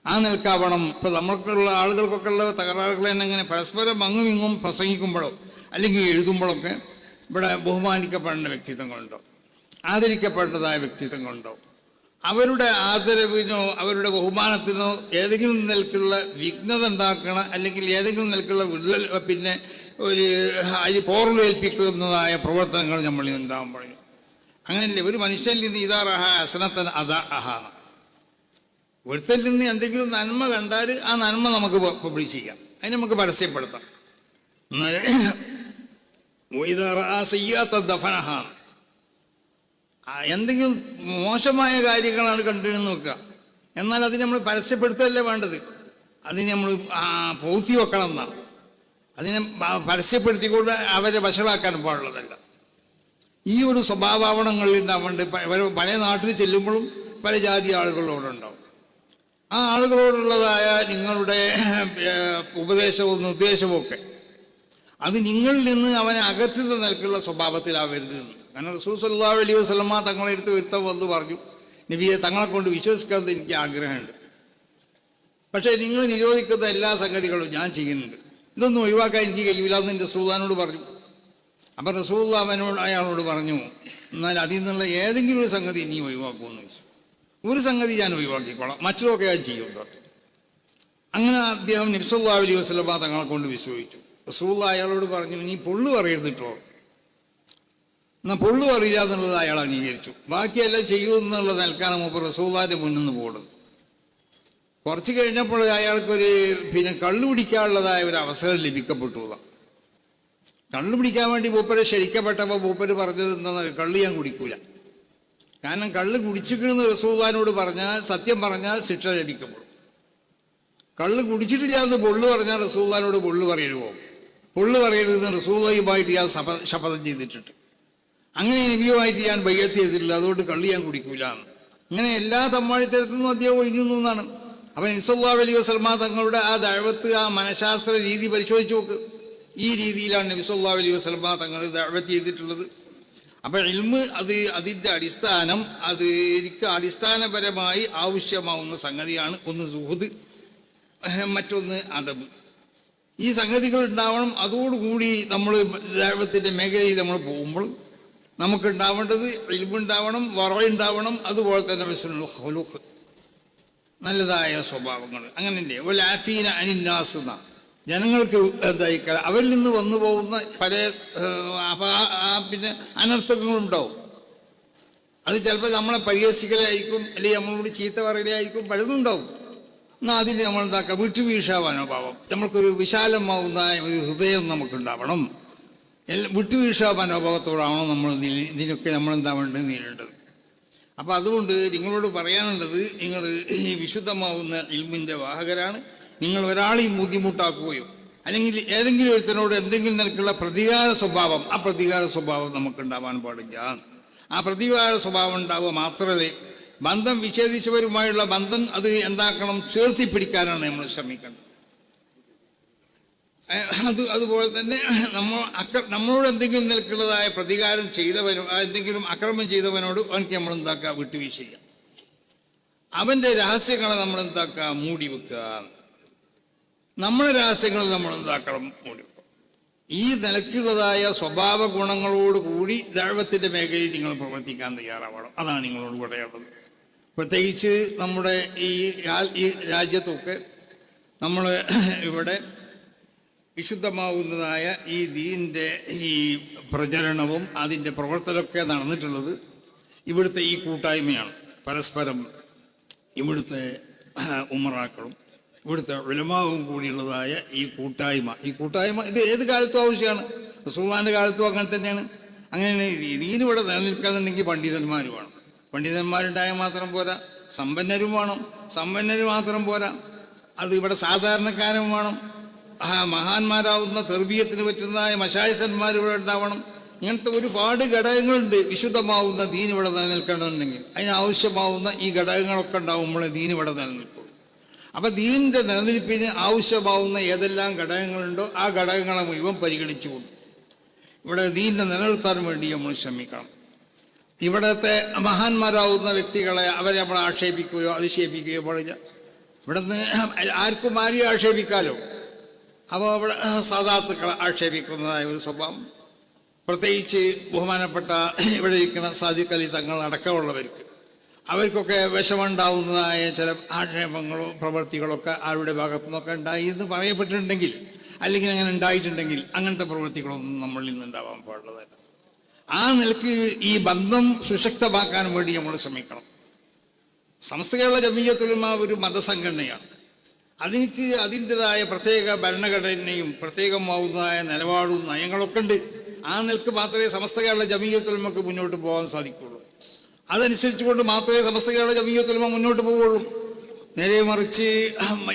ആ നിൽക്കാവണം. ഇപ്പം നമ്മൾക്കുള്ള ആളുകൾക്കൊക്കെ ഉള്ള തകരാറുകൾ തന്നെ ഇങ്ങനെ പരസ്പരം അങ്ങും ഇങ്ങും പ്രസംഗിക്കുമ്പോഴോ അല്ലെങ്കിൽ എഴുതുമ്പോഴൊക്കെ ഇവിടെ ബഹുമാനിക്കപ്പെടേണ്ട വ്യക്തിത്വങ്ങളുണ്ടോ, ആദരിക്കപ്പെടേണ്ടതായ വ്യക്തിത്വങ്ങളുണ്ടോ, അവരുടെ ആദരവിനോ അവരുടെ ബഹുമാനത്തിനോ ഏതെങ്കിലും നിലക്കുള്ള വിഘ്നത ഉണ്ടാക്കണ അല്ലെങ്കിൽ ഏതെങ്കിലും നിലക്കുള്ള പിന്നെ ഒരു അതിന് പോർവേൽപ്പിക്കുന്നതായ പ്രവർത്തനങ്ങൾ നമ്മളിൽ ഉണ്ടാകാൻ പാടില്ല. അങ്ങനെയല്ലേ ഒരു മനുഷ്യനിൽ നിന്ന് ഇതാറഹ അസനത്തൻ അതാ അഹാന. ഒരുത്തരിൽ നിന്ന് എന്തെങ്കിലും നന്മ കണ്ടാൽ ആ നന്മ നമുക്ക് പബ്ലിഷ് ചെയ്യാം, അതിന് നമുക്ക് പരസ്യപ്പെടുത്താം. എന്തെങ്കിലും മോശമായ കാര്യങ്ങളാണ് കണ്ടിരുന്ന് നോക്കുക, എന്നാൽ അതിന് നമ്മൾ പരസ്യപ്പെടുത്തല്ലേ വേണ്ടത്, അതിന് നമ്മൾ പൂർത്തി വെക്കണം എന്നാണ്. അതിനെ പരസ്യപ്പെടുത്തിക്കൊണ്ട് അവരെ വഷളാക്കാൻ പാടുള്ളതല്ല. ഈ ഒരു സ്വഭാവങ്ങളിൽ ഉണ്ടാവേണ്ട പല നാട്ടിൽ ചെല്ലുമ്പോഴും പല ജാതി ആളുകളോടുണ്ടാവും. ആ ആളുകളോടുള്ളതായ നിങ്ങളുടെ ഉപദേശവും നിർദ്ദേശവും ഒക്കെ അത് നിങ്ങളിൽ നിന്ന് അവനെ അകറ്റുന്ന നിലക്കുള്ള സ്വഭാവത്തിലാവരുത്. കാരണം റസൂൽ സല്ലല്ലാഹു അലൈഹി വസല്ലമ തങ്ങളെ അടുത്ത് ഒരുത്തം വന്ന് പറഞ്ഞു, നബിയെ തങ്ങളെ കൊണ്ട് വിശ്വസിക്കാൻ എനിക്ക് ആഗ്രഹമുണ്ട്, പക്ഷേ നിങ്ങൾ നിരോധിക്കുന്ന എല്ലാ സംഗതികളും ഞാൻ ചെയ്യുന്നുണ്ട്, ഇതൊന്നും ഒഴിവാക്കാൻ എനിക്ക് കഴിയില്ല എന്ന് എൻ്റെ റസൂലുള്ളാഹിനോട് പറഞ്ഞു. അപ്പം റസൂലുള്ളാഹി അയാളോട് പറഞ്ഞു, എന്നാൽ അതിൽ നിന്നുള്ള ഏതെങ്കിലും ഒരു സംഗതി നീ ഒഴിവാക്കുമെന്ന് ചോദിച്ചു. ഒരു സംഗതി ഞാൻ ഒഴിവാക്കിക്കോളാം, മറ്റൊക്കെ ഞാൻ ചെയ്യും. അങ്ങനെ അദ്ദേഹം നബി സല്ലല്ലാഹു അലൈഹി വസല്ലമ തങ്ങളെ കൊണ്ട് വിശ്വസിച്ചു. റസൂലുള്ളാഹി അയാളോട് പറഞ്ഞു, നീ പൊള്ളു പറയരുതിട്ടോ. എന്നാൽ പൊള്ളു അറിയില്ല എന്നുള്ളത് അയാൾ അംഗീകരിച്ചു. ബാക്കിയെല്ലാം ചെയ്യുമെന്നുള്ള നിൽക്കാണ് മൂപ്പർ റസൂലുള്ളാഹിന്റെ മുന്നിൽ നിന്ന് പോകുന്നത്. കുറച്ച് കഴിഞ്ഞപ്പോൾ അയാൾക്കൊരു പിന്നെ കള്ളു പിടിക്കാനുള്ളതായ ഒരു അവസരം ലഭിക്കപ്പെട്ടു. കള്ളു പിടിക്കാൻ വേണ്ടി മൂപ്പര് ക്ഷണിക്കപ്പെട്ടപ്പോൾ മൂപ്പര് പറഞ്ഞത് എന്താണെന്ന്, കള്ള് ഞാൻ കുടിക്കൂല. കാരണം കള്ള് കുടിച്ചിരിക്കണമെന്ന് റസൂലുള്ളാഹിനോട് പറഞ്ഞാൽ, സത്യം പറഞ്ഞാൽ ശിക്ഷ ലഭിക്കപ്പെടും. കള്ള് കുടിച്ചിട്ടില്ല എന്ന് പൊള്ളു പറഞ്ഞാൽ റസൂലുള്ളാഹിനോട് പൊള്ളു പറയരുമോ? പൊള്ളു പറയരുതെന്ന് റസൂലുള്ളാഹിയുമായിട്ട് ഞാൻ ശപഥം ചെയ്തിട്ടുണ്ട്. അങ്ങനെ നബിയുമായിട്ട് ഞാൻ ബൈഅത്ത് ചെയ്തിട്ടില്ല, അതുകൊണ്ട് കള്ളി ഞാൻ കുടിക്കൂല. അങ്ങനെ എല്ലാ തമ്മാടിത്തരത്തിൽ നിന്നും അദ്ദേഹം ഒഴിഞ്ഞു എന്നാണ്. അപ്പം നബി സല്ലല്ലാഹു അലൈഹി വസല്ലമ തങ്ങളുടെ ആ ദഅവത്ത്, ആ മനഃശാസ്ത്ര രീതി പരിശോധിച്ച് നോക്ക്. ഈ രീതിയിലാണ് നബി സല്ലല്ലാഹു അലൈഹി വസല്ലമ തങ്ങൾ ദഅവത്ത് ചെയ്തിട്ടുള്ളത്. അപ്പം ഇൽമ് അതിൻ്റെ അടിസ്ഥാനം എനിക്ക് അടിസ്ഥാനപരമായി ആവശ്യമാവുന്ന സംഗതിയാണ്. ഒന്ന് സുഹൃദ്, മറ്റൊന്ന് അദബ്. ഈ സംഗതികൾ ഉണ്ടാവണം. അതോടുകൂടി നമ്മൾ ദഅവത്തിൻ്റെ മേഖലയിൽ നമ്മൾ പോകുമ്പോൾ നമുക്കുണ്ടാവേണ്ടത് ഇൽമുണ്ടാവണം, വറഉണ്ടാവണം, അതുപോലെ തന്നെ ഹുസ്നുൽ ഖുലുഖ്, നല്ലതായ സ്വഭാവങ്ങൾ. അങ്ങനെയല്ലേ വൽആഫീന അനിന്നാസ്, ജനങ്ങൾക്ക് എന്തായി അവരിൽ നിന്ന് വന്നു പോകുന്ന പല പിന്നെ അനർത്ഥങ്ങളുണ്ടാവും. അത് ചിലപ്പോൾ നമ്മളെ പരിഹസിക്കലായിരിക്കും, അല്ലെങ്കിൽ നമ്മളോട് ചീത്ത പറയലായിരിക്കും, പലതും ഉണ്ടാവും. എന്നാൽ അതിൽ നമ്മൾ എന്താക്കുക, വിട്ടുവീഴ്ച മനോഭാവം, നമ്മൾക്കൊരു വിശാലമാവുന്ന ഒരു ഹൃദയം നമുക്കുണ്ടാവണം. വിട്ടുവീഴ്ച മനോഭാവത്തോടാണോ നമ്മൾ ഇതിനൊക്കെ നമ്മളെന്താ വേണ്ടത് നേരിടേണ്ടത്. അപ്പം അതുകൊണ്ട് നിങ്ങളോട് പറയാനുള്ളത്, നിങ്ങൾ ഈ വിശുദ്ധമാവുന്ന ഇൽമിൻ്റെ വാഹകരാണ്. നിങ്ങൾ ഒരാളെയും ബുദ്ധിമുട്ടാക്കുകയോ അല്ലെങ്കിൽ ഏതെങ്കിലും ഒരുത്തനോട് എന്തെങ്കിലും നിലക്കുള്ള പ്രതികാര സ്വഭാവം, ആ പ്രതികാര സ്വഭാവം നമുക്കുണ്ടാവാൻ പാടില്ല. ആ പ്രതികാര സ്വഭാവം ഉണ്ടാവുക മാത്രമേ ബന്ധം വിച്ഛേദിച്ചവരുമായുള്ള ബന്ധം അത് എന്താക്കണം, ചേർത്തിപ്പിടിക്കാനാണ് നമ്മൾ ശ്രമിക്കേണ്ടത്. അതുപോലെ തന്നെ നമ്മളോട് എന്തെങ്കിലും നിലക്കുള്ളതായ പ്രതികാരം ചെയ്തവനോ എന്തെങ്കിലും അക്രമം ചെയ്തവനോട് അവനക്ക് നമ്മൾ എന്താക്കുക, വിട്ടുവീഴ്ച ചെയ്യുക. അവൻ്റെ രഹസ്യങ്ങളെ നമ്മൾ എന്താക്കുക, മൂടി വെക്കുക. നമ്മുടെ രഹസ്യങ്ങൾ നമ്മൾ എന്താക്കണം, മൂടി വെക്കുക. ഈ നിലക്കുള്ളതായ സ്വഭാവ ഗുണങ്ങളോട് കൂടി ദഅവത്തിൻ്റെ മേഖലയിൽ നിങ്ങൾ പ്രവർത്തിക്കാൻ തയ്യാറാവണം. അതാണ് നിങ്ങളോട് പറയാനുള്ളത്. പ്രത്യേകിച്ച് നമ്മുടെ ഈ രാജ്യത്തൊക്കെ നമ്മൾ ഇവിടെ വിശുദ്ധമാവുന്നതായ ഈ ദീനിൻ്റെ ഈ പ്രചരണവും അതിൻ്റെ പ്രവർത്തനമൊക്കെ നടന്നിട്ടുള്ളത് ഇവിടുത്തെ ഈ കൂട്ടായ്മയാണ്. പരസ്പരം ഇവിടുത്തെ ഉമറാക്കളും ഇവിടുത്തെ ഉലമാവും കൂടിയുള്ളതായ ഈ കൂട്ടായ്മ ഇത് ഏത് കാലത്തും ആവശ്യമാണ്. റസൂലുള്ളാഹിന്റെ കാലത്തും അങ്ങനെ തന്നെയാണ്. അങ്ങനെ ദീനിവിടെ നിലനിൽക്കാന്നുണ്ടെങ്കിൽ പണ്ഡിതന്മാർ വേണം. പണ്ഡിതന്മാരുണ്ടായാൽ മാത്രം പോരാ, സമ്പന്നരും വേണം. സമ്പന്നർ മാത്രം പോരാ, അത് ഇവിടെ സാധാരണക്കാരും വേണം. മഹാന്മാരാവുന്ന തെർബിയത്തിന് പറ്റുന്നതായ മശായിഖന്മാർ ഇവിടെ ഉണ്ടാവണം. ഇങ്ങനത്തെ ഒരുപാട് ഘടകങ്ങളുണ്ട്. വിശുദ്ധമാവുന്ന ദീൻ ഇവിടെ നിലനിൽക്കണമെന്നുണ്ടെങ്കിൽ അതിനാവശ്യമാവുന്ന ഈ ഘടകങ്ങളൊക്കെ ഉണ്ടാവുമ്പോഴേ ദീൻ ഇവിടെ നിലനിൽക്കുള്ളൂ. അപ്പം ദീനിൻ്റെ നിലനിൽപ്പിന് ആവശ്യമാവുന്ന ഏതെല്ലാം ഘടകങ്ങളുണ്ടോ ആ ഘടകങ്ങളെ മുഴുവൻ പരിഗണിച്ചുകൊണ്ട് ഇവിടെ ദീനിനെ നിലനിർത്താൻ വേണ്ടി നമ്മൾ ശ്രമിക്കണം. ഇവിടുത്തെ മഹാന്മാരാവുന്ന വ്യക്തികളെ അവരെ നമ്മൾ ആക്ഷേപിക്കുകയോ അതിശയിപ്പിക്കുകയോ പാടില്ല. ഇവിടുന്ന് ആർക്കും ആരെയും ആക്ഷേപിക്കാലോ. അപ്പോൾ അവിടെ സാദാത്തുക്കളെ ആക്ഷേപിക്കുന്നതായ ഒരു സ്വഭാവം, പ്രത്യേകിച്ച് ബഹുമാനപ്പെട്ട ഇവിടെ ഇരിക്കുന്ന സാദിഖ് അലി തങ്ങൾ അടക്കമുള്ളവർക്ക് അവർക്കൊക്കെ വിഷമുണ്ടാവുന്നതായ ചില ആക്ഷേപങ്ങളോ പ്രവൃത്തികളൊക്കെ ആരുടെ ഭാഗത്തു നിന്നൊക്കെ ഉണ്ടായി എന്ന് പറയപ്പെട്ടിട്ടുണ്ടെങ്കിൽ, അല്ലെങ്കിൽ അങ്ങനെ ഉണ്ടായിട്ടുണ്ടെങ്കിൽ അങ്ങനത്തെ പ്രവൃത്തികളൊന്നും നമ്മളിൽ നിന്ന് ഉണ്ടാവാൻ പാടുള്ളതല്ല. ആ നിലക്ക് ഈ ബന്ധം സുശക്തമാക്കാൻ വേണ്ടി നമ്മൾ ശ്രമിക്കണം. സമസ്ത കേരള ജമിയത്തുൽ ഉലമ ഒരു മതസംഘടനയാണ്. അതിന് അതിൻ്റെതായ പ്രത്യേക ഭരണഘടനയും പ്രത്യേകമാവുന്നതായ നിലപാടും നയങ്ങളൊക്കെ ഉണ്ട്. ആ നിലക്ക് മാത്രമേ സമസ്ത കേരള ജമിയത്തുൽ ഉലമക്ക് മുന്നോട്ട് പോകാൻ സാധിക്കുള്ളൂ. അതനുസരിച്ചുകൊണ്ട് മാത്രമേ സമസ്ത കേരള ജമിയത്തുൽ ഉലമ മുന്നോട്ട് പോവുകയുള്ളൂ. നേരെ മറിച്ച്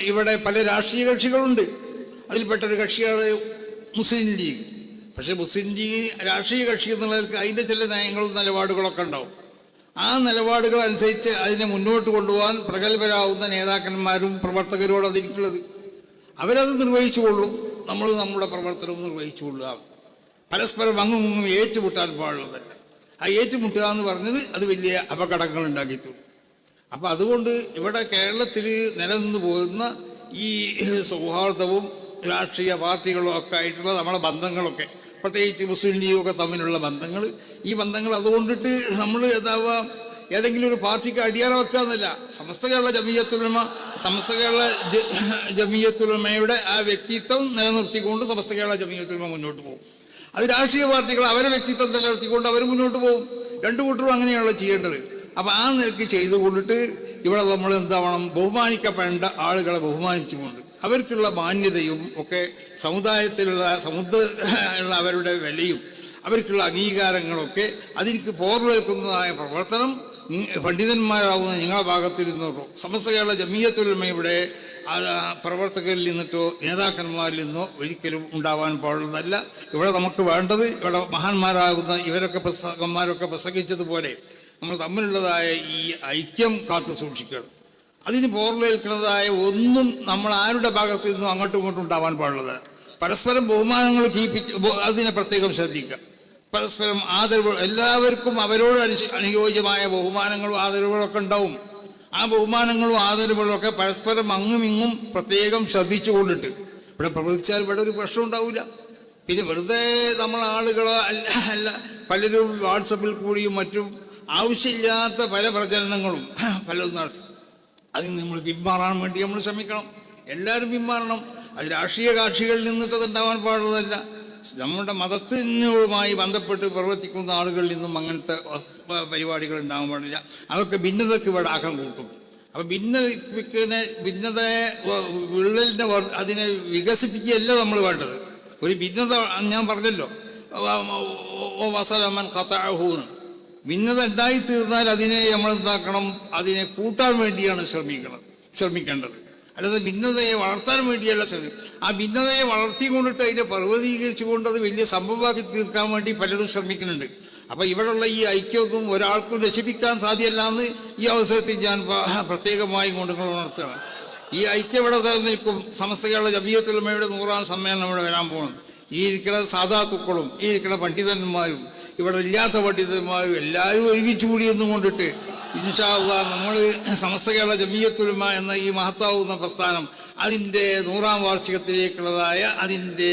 ഇവിടെ പല രാഷ്ട്രീയ കക്ഷികളുണ്ട്. അതിൽപ്പെട്ടൊരു കക്ഷിയാണ് മുസ്ലിം ലീഗ്. പക്ഷെ മുസ്ലിം ലീഗ് രാഷ്ട്രീയ കക്ഷി എന്നുള്ളവർക്ക് അതിൻ്റെ ചില നയങ്ങളും നിലപാടുകളൊക്കെ ഉണ്ടാവും. ആ നിലപാടുകൾ അനുസരിച്ച് അതിനെ മുന്നോട്ട് കൊണ്ടുപോകാൻ പ്രഗത്ഭരാകുന്ന നേതാക്കന്മാരും പ്രവർത്തകരോട് അതിരിക്കുള്ളത്. അവരത് നിർവഹിച്ചുകൊള്ളും, നമ്മൾ നമ്മുടെ പ്രവർത്തനവും നിർവഹിച്ചുകൊള്ളുക. പരസ്പരം അങ്ങും ഏറ്റുമുട്ടാൻ പാടുള്ളതല്ല. ആ ഏറ്റുമുട്ടുക എന്ന് പറഞ്ഞത് അത് വലിയ അപകടങ്ങൾ ഉണ്ടാക്കിയിട്ടുള്ളൂ. അപ്പം അതുകൊണ്ട് ഇവിടെ കേരളത്തിൽ നിലനിന്ന് പോകുന്ന ഈ സൗഹാർദ്ദവും രാഷ്ട്രീയ പാർട്ടികളും ഒക്കെ ആയിട്ടുള്ള നമ്മളെ ബന്ധങ്ങളൊക്കെ, പ്രത്യേകിച്ച് മുസ്ലിം ലീഗൊക്കെ തമ്മിലുള്ള ബന്ധങ്ങൾ, ഈ ബന്ധങ്ങൾ അതുകൊണ്ടിട്ട് നമ്മൾ ഏതെങ്കിലും ഒരു പാർട്ടിക്ക് അടിയാറ വെക്കുക എന്നല്ല. സമസ്ത കേരള ജമിയത്തുൽ ഉലമ, സമസ്ത കേരള ജമിയത്തുൽ ഉലമയുടെ ആ വ്യക്തിത്വം നിലനിർത്തിക്കൊണ്ട് സമസ്ത കേരള ജമിയത്തുൽ ഉലമ മുന്നോട്ട് പോകും. അത് രാഷ്ട്രീയ പാർട്ടികൾ അവരെ വ്യക്തിത്വം നിലനിർത്തിക്കൊണ്ട് അവർ മുന്നോട്ട് പോകും. രണ്ടു കൂട്ടരും അങ്ങനെയുള്ള ചെയ്യേണ്ടത്. അപ്പം ആ നിലയ്ക്ക് ചെയ്തുകൊണ്ടിട്ട് ഇവിടെ നമ്മൾ എന്താവണം, ബഹുമാനിക്കപ്പെടേണ്ട ആളുകളെ ബഹുമാനിച്ചുകൊണ്ട് അവർക്കുള്ള മാന്യതയും ഒക്കെ സമുദായത്തിലുള്ള അവരുടെ വിലയും അവർക്കുള്ള അംഗീകാരങ്ങളൊക്കെ അതിലേക്ക് പോർവേൽക്കുന്നതായ പ്രവർത്തനം പണ്ഡിതന്മാരാവുന്ന നിങ്ങളുടെ ഭാഗത്തിരുന്നോ സമസ്ത കേരള ജമിയത്തുൽ ഉലമയുടെ പ്രവർത്തകരിൽ നിന്നിട്ടോ നേതാക്കന്മാരിൽ നിന്നോ ഒരിക്കലും ഉണ്ടാവാൻ പാടുന്നതല്ല. ഇവിടെ നമുക്ക് വേണ്ടത്, ഇവിടെ മഹാന്മാരാകുന്ന ഇവരൊക്കെ പ്രസംഗിച്ചതുപോലെ നമ്മൾ തമ്മിലുള്ളതായ ഈ ഐക്യം കാത്തു സൂക്ഷിക്കണം. അതിന് പോർവേൽക്കുന്നതായ ഒന്നും നമ്മൾ ആരുടെ ഭാഗത്ത് നിന്നും അങ്ങോട്ടും ഇങ്ങോട്ടും ഉണ്ടാവാൻ പാടുള്ളത്. പരസ്പരം ബഹുമാനങ്ങൾ അതിനെ പ്രത്യേകം ശ്രദ്ധിക്കുക. പരസ്പരം ആദരവ്, എല്ലാവർക്കും അവരോട് അനുയോജ്യമായ ബഹുമാനങ്ങളും ആദരവുകളൊക്കെ ഉണ്ടാവും. ആ ബഹുമാനങ്ങളും ആദരവുകളും ഒക്കെ പരസ്പരം അങ്ങും ഇങ്ങും പ്രത്യേകം ശ്രദ്ധിച്ചു കൊണ്ടിട്ട് ഇവിടെ പ്രവർത്തിച്ചാൽ ഇവിടെ ഒരു പ്രശ്നം ഉണ്ടാവില്ല. പിന്നെ വെറുതെ നമ്മൾ ആളുകളോ അല്ല പലരും വാട്സപ്പിൽ കൂടിയും മറ്റും ആവശ്യമില്ലാത്ത പല പ്രചരണങ്ങളും പലതും നടത്തി. അതിൽ നമ്മൾ പിന്മാറാൻ വേണ്ടി നമ്മൾ ശ്രമിക്കണം. എല്ലാവരും പിന്മാറണം. അത് രാഷ്ട്രീയ കക്ഷികളിൽ നിന്നിട്ട് ഉണ്ടാവാൻ പാടുള്ളതല്ല. നമ്മുടെ മതത്തിനുമായി ബന്ധപ്പെട്ട് പ്രവർത്തിക്കുന്ന ആളുകളിൽ നിന്നും അങ്ങനത്തെ പരിപാടികൾ ഉണ്ടാകാൻ പാടില്ല. അതൊക്കെ ഭിന്നതയ്ക്ക് ഇവിടെ ആക്കം കൂട്ടും. അപ്പം ഭിന്നതയെ വിള്ളലിൻ്റെ അതിനെ വികസിപ്പിക്കുകയല്ല നമ്മൾ വേണ്ടത്. ഒരു ഭിന്നത ഞാൻ പറഞ്ഞല്ലോ, വസലമൻ ഖതഅഹൂന്ന്, ഭിന്നത ഉണ്ടായിത്തീർന്നാൽ അതിനെ നമ്മൾ എന്താക്കണം, അതിനെ കൂട്ടാൻ വേണ്ടിയാണ് ശ്രമിക്കേണ്ടത്. അല്ലാതെ ഭിന്നതയെ വളർത്താൻ വേണ്ടിയല്ല ശ്രമിക്കും. ആ ഭിന്നതയെ വളർത്തിക്കൊണ്ടിട്ട് അതിനെ പർവ്വതീകരിച്ചുകൊണ്ട് അത് വലിയ സംഭവമാക്കി തീർക്കാൻ വേണ്ടി പലരും ശ്രമിക്കുന്നുണ്ട്. അപ്പം ഇവിടെയുള്ള ഈ ഐക്യമൊന്നും ഒരാൾക്കും രക്ഷിപ്പിക്കാൻ സാധ്യമല്ല എന്ന് ഈ അവസരത്തിൽ ഞാൻ പ്രത്യേകമായി കൊണ്ട് ഉണർത്തുകയാണ്. ഈ ഐക്യം ഇവിടെ നിൽക്കും. സമസ്ത കേരള ജമിയത്തുൽ ഉലമയുടെ 100ാം സമ്മേളനം ഇവിടെ വരാൻ പോകണം. ഈ ഇരിക്കുന്ന സാധാത്തുക്കളും ഈ ഇരിക്കുന്ന പണ്ഡിതന്മാരും ഇവിടെ ഇല്ലാത്ത പണ്ഡിതന്മാരും എല്ലാവരും ഒരുമിച്ച് കൂടി എന്നും കൊണ്ടിട്ട് ഇൻഷാ അല്ലാഹ് നമ്മൾ സമസ്ത കേരള ജമിയത്തുൽ ഉലമ എന്ന ഈ മഹത്താവുന്ന പ്രസ്ഥാനം അതിൻ്റെ 100-ാം വാർഷികത്തിലേക്കുള്ളതായ അതിൻ്റെ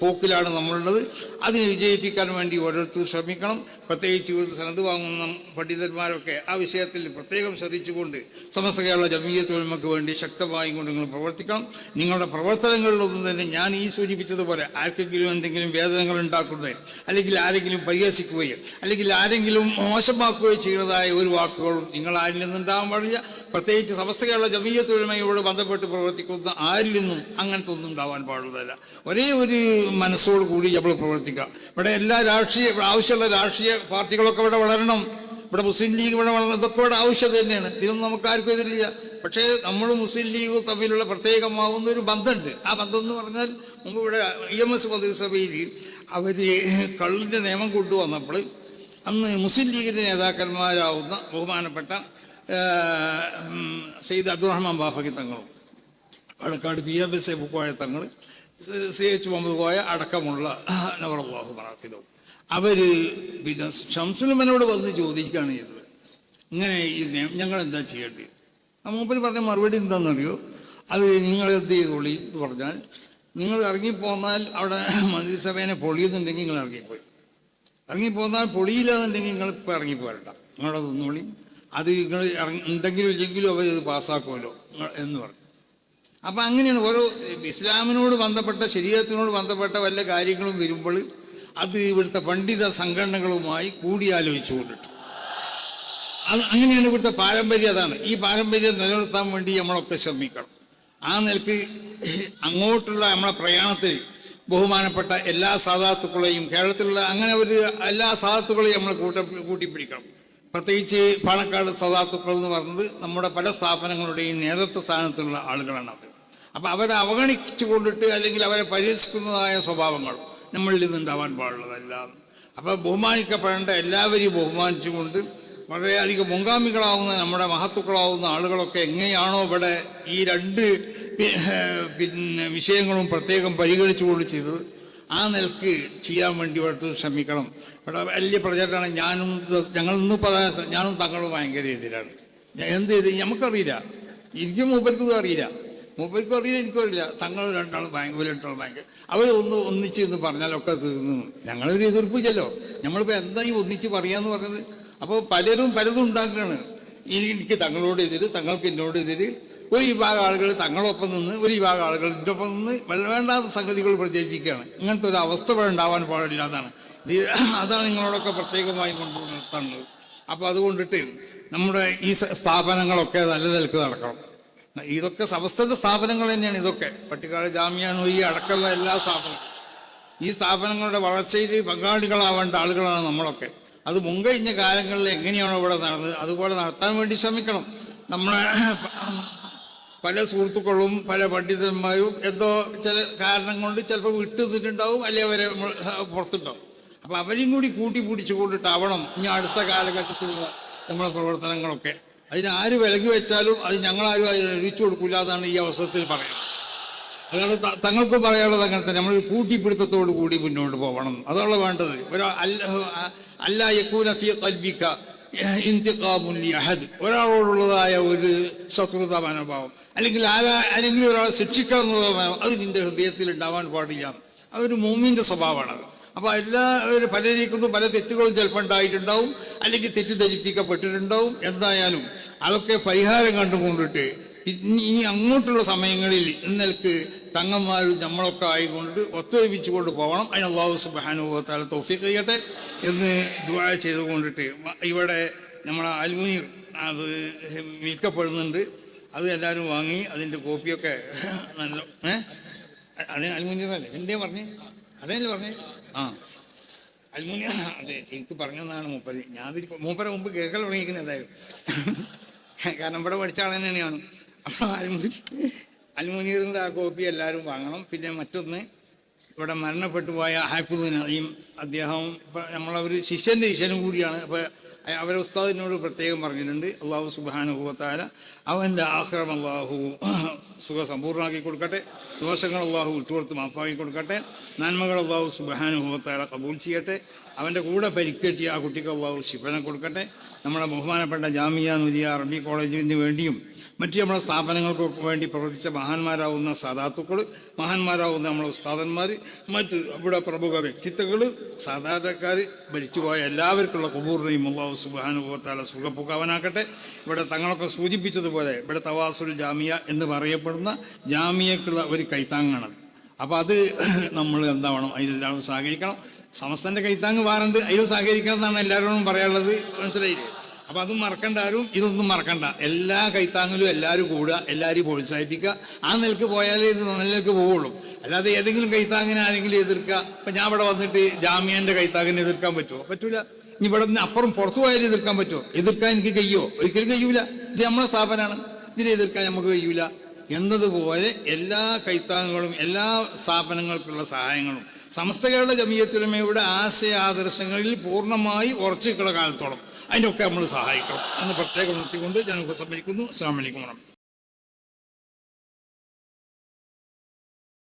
പോക്കിലാണ് നമ്മളുള്ളത്. അതിനെ വിജയിപ്പിക്കാൻ വേണ്ടി ഓരോരുത്തരും ശ്രമിക്കണം. പ്രത്യേകിച്ച് ഇവിടുത്തെ സനത് വാങ്ങുന്ന പണ്ഡിതന്മാരൊക്കെ ആ വിഷയത്തിൽ പ്രത്യേകം ശ്രദ്ധിച്ചുകൊണ്ട് സമസ്ത കേരള ജമിയത്തുൽ ഉലമയ്ക്ക് വേണ്ടി ശക്തമായി കൊണ്ട് നിങ്ങൾ പ്രവർത്തിക്കണം. നിങ്ങളുടെ പ്രവർത്തനങ്ങളിലൊന്നും തന്നെ ഞാൻ ഈ സൂചിപ്പിച്ചതുപോലെ ആർക്കെങ്കിലും എന്തെങ്കിലും വേദനകൾ ഉണ്ടാക്കുന്നത്, അല്ലെങ്കിൽ ആരെങ്കിലും പരിഹസിക്കുകയോ അല്ലെങ്കിൽ ആരെങ്കിലും മോശമാക്കുകയോ ചെയ്യുന്നതായ ഒരു വാക്കുകളും നിങ്ങൾ ആരിൽ നിന്നുണ്ടാകാൻ പാടില്ല. പ്രത്യേകിച്ച് സമസ്ത കേരള ജമിയത്തുൽ ഉലമയോട് ബന്ധപ്പെട്ട് പ്രവർത്തിക്കുന്ന ആരിൽ നിന്നും അങ്ങനത്തെ ഒന്നും ഉണ്ടാവാൻ പാടുള്ളതല്ല. ഒരേ ഒരു മനസ്സോട് കൂടി നമ്മൾ പ്രവർത്തിക്കുക. ഇവിടെ എല്ലാ ആവശ്യമുള്ള രാഷ്ട്രീയ പാർട്ടികളൊക്കെ ഇവിടെ വളരണം. ഇവിടെ മുസ്ലിം ലീഗ് ഇവിടെ വളരണം. ഇതൊക്കെ ഇവിടെ ആവശ്യം തന്നെയാണ്. ഇതിനൊന്നും നമുക്ക് ആർക്കും എതിരില്ല. പക്ഷേ നമ്മൾ മുസ്ലിം ലീഗും തമ്മിലുള്ള പ്രത്യേകമാവുന്ന ഒരു ബന്ധമുണ്ട്. ആ ബന്ധം എന്ന് പറഞ്ഞാൽ മുമ്പ് ഇവിടെ EMS മന്ത്രിസഭയിൽ അവർ കള്ളിൻ്റെ നിയമം കൊണ്ടുവന്നപ്പോൾ അന്ന് മുസ്ലിം ലീഗിൻ്റെ നേതാക്കന്മാരാവുന്ന ബഹുമാനപ്പെട്ട സയ്യിദ് അബ്ദുറഹ്മാൻ ബാഫഖി തങ്ങളും പാലക്കാട് PMS കോയ തങ്ങൾ CH മുഹമ്മദ് കോയ അടക്കമുള്ള നവറല്ലാഹു മറാഖിദും അവർ പിന്നെ ഷംസുലുമനോട് വന്ന് ചോദിക്കുകയാണ് ചെയ്തത്, ഇങ്ങനെ ഈ ഞങ്ങൾ എന്താ ചെയ്യേണ്ടത്? ആ മൂപ്പര് പറഞ്ഞ മറുപടി എന്താണെന്നറിയോ? അത് നിങ്ങൾ എന്ത് ചെയ്തോളി എന്ന് പറഞ്ഞാൽ, നിങ്ങൾ ഇറങ്ങിപ്പോന്നാൽ അവിടെ മന്ത്രിസഭേനെ പൊളിയുന്നുണ്ടെങ്കിൽ നിങ്ങൾ ഇറങ്ങിപ്പോന്നാൽ പൊളിയില്ലാന്നുണ്ടെങ്കിൽ നിങ്ങൾ ഇപ്പോൾ ഇറങ്ങിപ്പോരണ്ട, നിങ്ങളത് നിന്നോളി, അത് നിങ്ങൾ ഉണ്ടെങ്കിലും ഇല്ലെങ്കിലും അവരത് പാസ്സാക്കുമല്ലോ എന്ന് പറഞ്ഞു. അപ്പം അങ്ങനെയാണ് ഓരോ ഇസ്ലാമിനോട് ബന്ധപ്പെട്ട ശരീഅത്തിനോട് ബന്ധപ്പെട്ട വല്ല കാര്യങ്ങളും വരുമ്പോൾ അത് ഇവിടുത്തെ പണ്ഡിത സംഘടനകളുമായി കൂടിയാലോചിച്ചു കൊണ്ടിട്ട് അങ്ങനെയാണ് ഇവിടുത്തെ പാരമ്പര്യം. അതാണ് ഈ പാരമ്പര്യം നിലനിർത്താൻ വേണ്ടി നമ്മളൊക്കെ ശ്രമിക്കണം. ആ നിലക്ക് അങ്ങോട്ടുള്ള നമ്മളെ പ്രയാണത്തിൽ ബഹുമാനപ്പെട്ട എല്ലാ സാദാത്തുക്കളെയും കേരളത്തിലുള്ള അങ്ങനെ ഒരു എല്ലാ സാദാത്തുക്കളെയും നമ്മൾ കൂട്ടിപ്പിടിക്കണം. പ്രത്യേകിച്ച് പാണക്കാട് സാദാത്തുക്കൾ എന്ന് പറയുന്നത് നമ്മുടെ പല സ്ഥാപനങ്ങളുടെയും നേതൃത്വ സ്ഥാനത്തുള്ള ആളുകളാണ് അവർ. അപ്പം അവരെ അവഗണിച്ചു കൊണ്ടിട്ട് അല്ലെങ്കിൽ അവരെ പരിഹസിക്കുന്നതായ സ്വഭാവങ്ങൾ നമ്മളിൽ നിന്നുണ്ടാവാൻ പാടുള്ളതല്ല. അപ്പം ബഹുമാനിക്കപ്പെടേണ്ട എല്ലാവരെയും ബഹുമാനിച്ചുകൊണ്ട് വളരെയധികം മുൻഗാമികളാവുന്ന നമ്മുടെ മഹത്തുക്കളാവുന്ന ആളുകളൊക്കെ എങ്ങനെയാണോ ഇവിടെ ഈ രണ്ട് പിന്നെ വിഷയങ്ങളും പ്രത്യേകം പരിഗണിച്ചുകൊണ്ട് ചെയ്തത്, ആ നിലക്ക് ചെയ്യാൻ വേണ്ടി ഇവിടുത്തെ ശ്രമിക്കണം. ഇവിടെ വലിയ പ്രചരണമാണ്. ഞാനും തങ്ങളും ഭയങ്കര എതിരാണ്. എന്ത് ചെയ്ത് നമുക്കറിയില്ല, എനിക്കും മൂപ്പർക്കും അറിയില്ല, എനിക്കും അറിയില്ല. തങ്ങൾ രണ്ടാളും ഭയങ്കര അവർ ഒന്നിച്ച് എന്ന് പറഞ്ഞാലൊക്കെ തീർന്നു. ഞങ്ങളൊരു എതിർപ്പില്ലല്ലോ. നമ്മളിപ്പോൾ എന്താ ഈ ഒന്നിച്ച് പറയാന്ന് പറഞ്ഞത്? അപ്പോൾ പലരും പലതും ഉണ്ടാക്കുകയാണ്. എനിക്ക് തങ്ങളോട് എതിര്, തങ്ങൾക്ക് എന്നോട് എതിര്. ഒരു വിഭാഗം ആളുകൾ തങ്ങളൊപ്പം നിന്ന് ഒരു വിഭാഗം ആളുകൾ ഇതിൻ്റെ ഒപ്പം നിന്ന് വേണ്ടാത്ത സംഗതികൾ പ്രചരിപ്പിക്കുകയാണ്. ഇങ്ങനത്തെ ഒരു അവസ്ഥ ഉണ്ടാവാൻ പാടില്ല. അതാണ് നിങ്ങളോടൊക്കെ പ്രത്യേകമായി കൊണ്ടുവരുന്നത്. അപ്പോൾ അതുകൊണ്ടിട്ട് നമ്മുടെ ഈ സ്ഥാപനങ്ങളൊക്കെ നല്ല നിലക്ക് നടക്കണം. ഇതൊക്കെ സമസ്തയുടെ സ്ഥാപനങ്ങൾ തന്നെയാണ്. ഇതൊക്കെ പട്ടിക്കാട് ജാമിയ നൂയി അടക്കമുള്ള എല്ലാ സ്ഥാപനങ്ങളും ഈ സ്ഥാപനങ്ങളുടെ വളർച്ചയിൽ പങ്കാളികളാവേണ്ട ആളുകളാണ് നമ്മളൊക്കെ. അത് മുൻകഴിഞ്ഞ കാലങ്ങളിൽ എങ്ങനെയാണോ ഇവിടെ നടന്നത് അതുപോലെ നടത്താൻ വേണ്ടി ശ്രമിക്കണം. നമ്മളെ പല സുഹൃത്തുക്കളും പല പണ്ഡിതന്മാരും എന്തോ ചില കാരണം കൊണ്ട് ചിലപ്പോൾ വിട്ടുനിന്നിട്ടുണ്ടാവും, അല്ലെങ്കിൽ അവരെ പുറത്തുണ്ടാവും. അപ്പം അവരെയും കൂടി കൂട്ടിപ്പിടിച്ചു കൊണ്ടിട്ടാവണം ഇനി അടുത്ത കാലഘട്ടത്തിലുള്ള നമ്മളെ പ്രവർത്തനങ്ങളൊക്കെ. അതിനാര് വിലങ്ങി വെച്ചാലും അത് ഞങ്ങളാരും അതിന് ഒഴിച്ചു കൊടുക്കില്ല എന്നാണ് ഈ അവസരത്തിൽ പറയുന്നത്. അതാണ് തങ്ങൾക്കും പറയാനുള്ളത്. അങ്ങനെ തന്നെ നമ്മൾ കൂട്ടിപ്പിടുത്തത്തോടു കൂടി മുന്നോട്ട് പോകണം. അതാണ് വേണ്ടത്. അല്ലാ യകൂന ഫീ ഖൽബിക ഇന്തിഖാമുൻ ലിഅഹദ്, ഒരാളോടുള്ളതായ ഒരു ശത്രുതാ മനോഭാവം അല്ലെങ്കിൽ അല്ലെങ്കിൽ ഒരാളെ ശിക്ഷിക്കണം എന്നുള്ള മനോഭാവം അത് നിന്റെ ഹൃദയത്തിൽ ഉണ്ടാവാൻ പാടില്ല. അതൊരു മുഅ്മിന്റെ സ്വഭാവമാണ്. അപ്പോൾ എല്ലാവരും പലരീക്കുന്നു പല തെറ്റുകളും ചിലപ്പോൾ ഉണ്ടായിട്ടുണ്ടാവും, അല്ലെങ്കിൽ തെറ്റിദ്ധരിപ്പിക്കപ്പെട്ടിട്ടുണ്ടാവും. എന്തായാലും അതൊക്കെ പരിഹാരം കണ്ടുകൊണ്ടിട്ട് ഇനി അങ്ങോട്ടുള്ള സമയങ്ങളിൽ ഇന്നലേക്ക് തങ്ങന്മാരും നമ്മളൊക്കെ ആയിക്കൊണ്ട് ഒത്തൊരുമിച്ചുകൊണ്ട് പോകണം. അതിന് അല്ലാഹു സുബ്ഹാനഹു വ തആല തൗഫീഖ് ചെയ്യട്ടെ എന്ന് ദുആ ചെയ്തുകൊണ്ടിട്ട് ഇവിടെ നമ്മളെ അൽമുനീർ അത് വിൽക്കപ്പെടുന്നുണ്ട്. അത് എല്ലാവരും വാങ്ങി അതിൻ്റെ കോപ്പിയൊക്കെ നല്ല അത് അൽമുനീറല്ലേ എൻ്റെ പറഞ്ഞേ? അതല്ലേ പറഞ്ഞേ? അൽമുനീർ അതെ, എനിക്ക് പറഞ്ഞതാണ് മൂപ്പര്. ഞാൻ മൂപ്പരെ മുമ്പ് കേൾക്കൽ തുടങ്ങിയിരിക്കുന്നത് എന്തായാലും, കാരണം ഇവിടെ പഠിച്ച ആൾ തന്നെയാണ്. അപ്പോൾ അൽമുനീറിൻ്റെ ആ കോപ്പി എല്ലാവരും വാങ്ങണം. പിന്നെ മറ്റൊന്ന്, ഇവിടെ മരണപ്പെട്ടു പോയ ഹാഫിദ് നഈം, അദ്ദേഹം നമ്മളൊരു ശിഷ്യനും കൂടിയാണ്. അപ്പോൾ അവരെ ഉസ്താദിനോട് പ്രത്യേകം പറഞ്ഞിട്ടുണ്ട്, അല്ലാഹു സുബ്ഹാനഹു വ തആല അവൻ്റെ ആഖിറം അല്ലാഹു സുഖ സമ്പൂർണ്ണമാക്കി കൊടുക്കട്ടെ, ദോഷങ്ങൾ അള്ളാഹു വിട്ടുകൊടുത്ത് മാഫാക്കി കൊടുക്കട്ടെ, നന്മകൾ അള്ളാഹു സുബ്ഹാനഹു വ തആല ഖബൂൽ ചെയ്യട്ടെ. അവൻ്റെ കൂടെ പരിക്കേറ്റിയ ആ കുട്ടിക്ക് അള്ളാഹു ശിഫനെ കൊടുക്കട്ടെ. നമ്മുടെ ബഹുമാനപ്പെട്ട ജാമിയ നൂരിയ അറബി കോളേജിന് വേണ്ടിയും മറ്റു നമ്മുടെ സ്ഥാപനങ്ങൾക്ക് വേണ്ടി പ്രവർത്തിച്ച മഹാന്മാരാവുന്ന സാദാത്തുക്കൾ, മഹാന്മാരാവുന്ന നമ്മുടെ ഉസ്താദന്മാർ, മറ്റ് ഇവിടെ പ്രമുഖ വ്യക്തിത്വങ്ങൾ, സാധാരണക്കാർ, മരിച്ചുപോയ എല്ലാവർക്കുള്ള ഖബൂറിനെയും അല്ലാഹു സുബ്ഹാനഹു വ തആല സുഖപ്പുക്കാവനാക്കട്ടെ. ഇവിടെ തങ്ങളൊക്കെ സൂചിപ്പിച്ചതുപോലെ ഇവിടെ തവാസുൽ ജാമിയ എന്ന് പറയപ്പെടുന്ന ജാമിയക്കുള്ള ഒരു കൈത്താങ്ങാണ്. അപ്പോൾ അത് നമ്മൾ എന്താവണം, അതിലെല്ലാവരും സഹകരിക്കണം. സമസ്തൻ്റെ കൈത്താങ്ങ് വാറുണ്ട്, അതിലും സഹകരിക്കണം എന്നാണ് എല്ലാവരോടും പറയാനുള്ളത്. മനസ്സിലായില്ലേ? അപ്പം അതും മറക്കണ്ട, ആരും ഇതൊന്നും മറക്കണ്ട. എല്ലാ കൈത്താങ്ങിലും എല്ലാവരും കൂടുക, എല്ലാവരും പ്രോത്സാഹിപ്പിക്കുക. ആ നിലക്ക് പോയാലേ ഇത് നിലക്ക് പോവുള്ളൂ. അല്ലാതെ ഏതെങ്കിലും കൈത്താങ്ങിനെ ആരെങ്കിലും എതിർക്കുക. ഇപ്പം ഞാൻ ഇവിടെ വന്നിട്ട് ജാമ്യൻ്റെ കൈത്താങ്ങിനെ എതിർക്കാൻ പറ്റുമോ? പറ്റൂല. ഇനി ഇവിടെ നിന്ന് അപ്പുറം പുറത്തു പോയാലും എതിർക്കാൻ പറ്റുമോ? എതിർക്കാൻ എനിക്ക് കഴിയുമോ? ഒരിക്കലും കഴിയൂല. ഇത് നമ്മളെ സ്ഥാപനമാണ്, ഇതിനെ എതിർക്കാൻ നമുക്ക് കഴിയൂല. എന്നതുപോലെ എല്ലാ കൈത്താങ്ങുകളും എല്ലാ സ്ഥാപനങ്ങൾക്കുള്ള സഹായങ്ങളും സമസ്ത കേരള ജമിയത്തുൽ ഉലമയുടെ ആശയാദർശങ്ങളിൽ പൂർണ്ണമായി ഉറച്ചിട്ടുള്ള കാലത്തോളം അതിനൊക്കെ നമ്മൾ സഹായിക്കണം എന്ന് പ്രത്യേകം നിർത്തിക്കൊണ്ട് ഞാൻ ഉപസംഹരിക്കുന്നു. അസ്സലാമു അലൈക്കും വറഹ്മത്തുള്ളാഹി.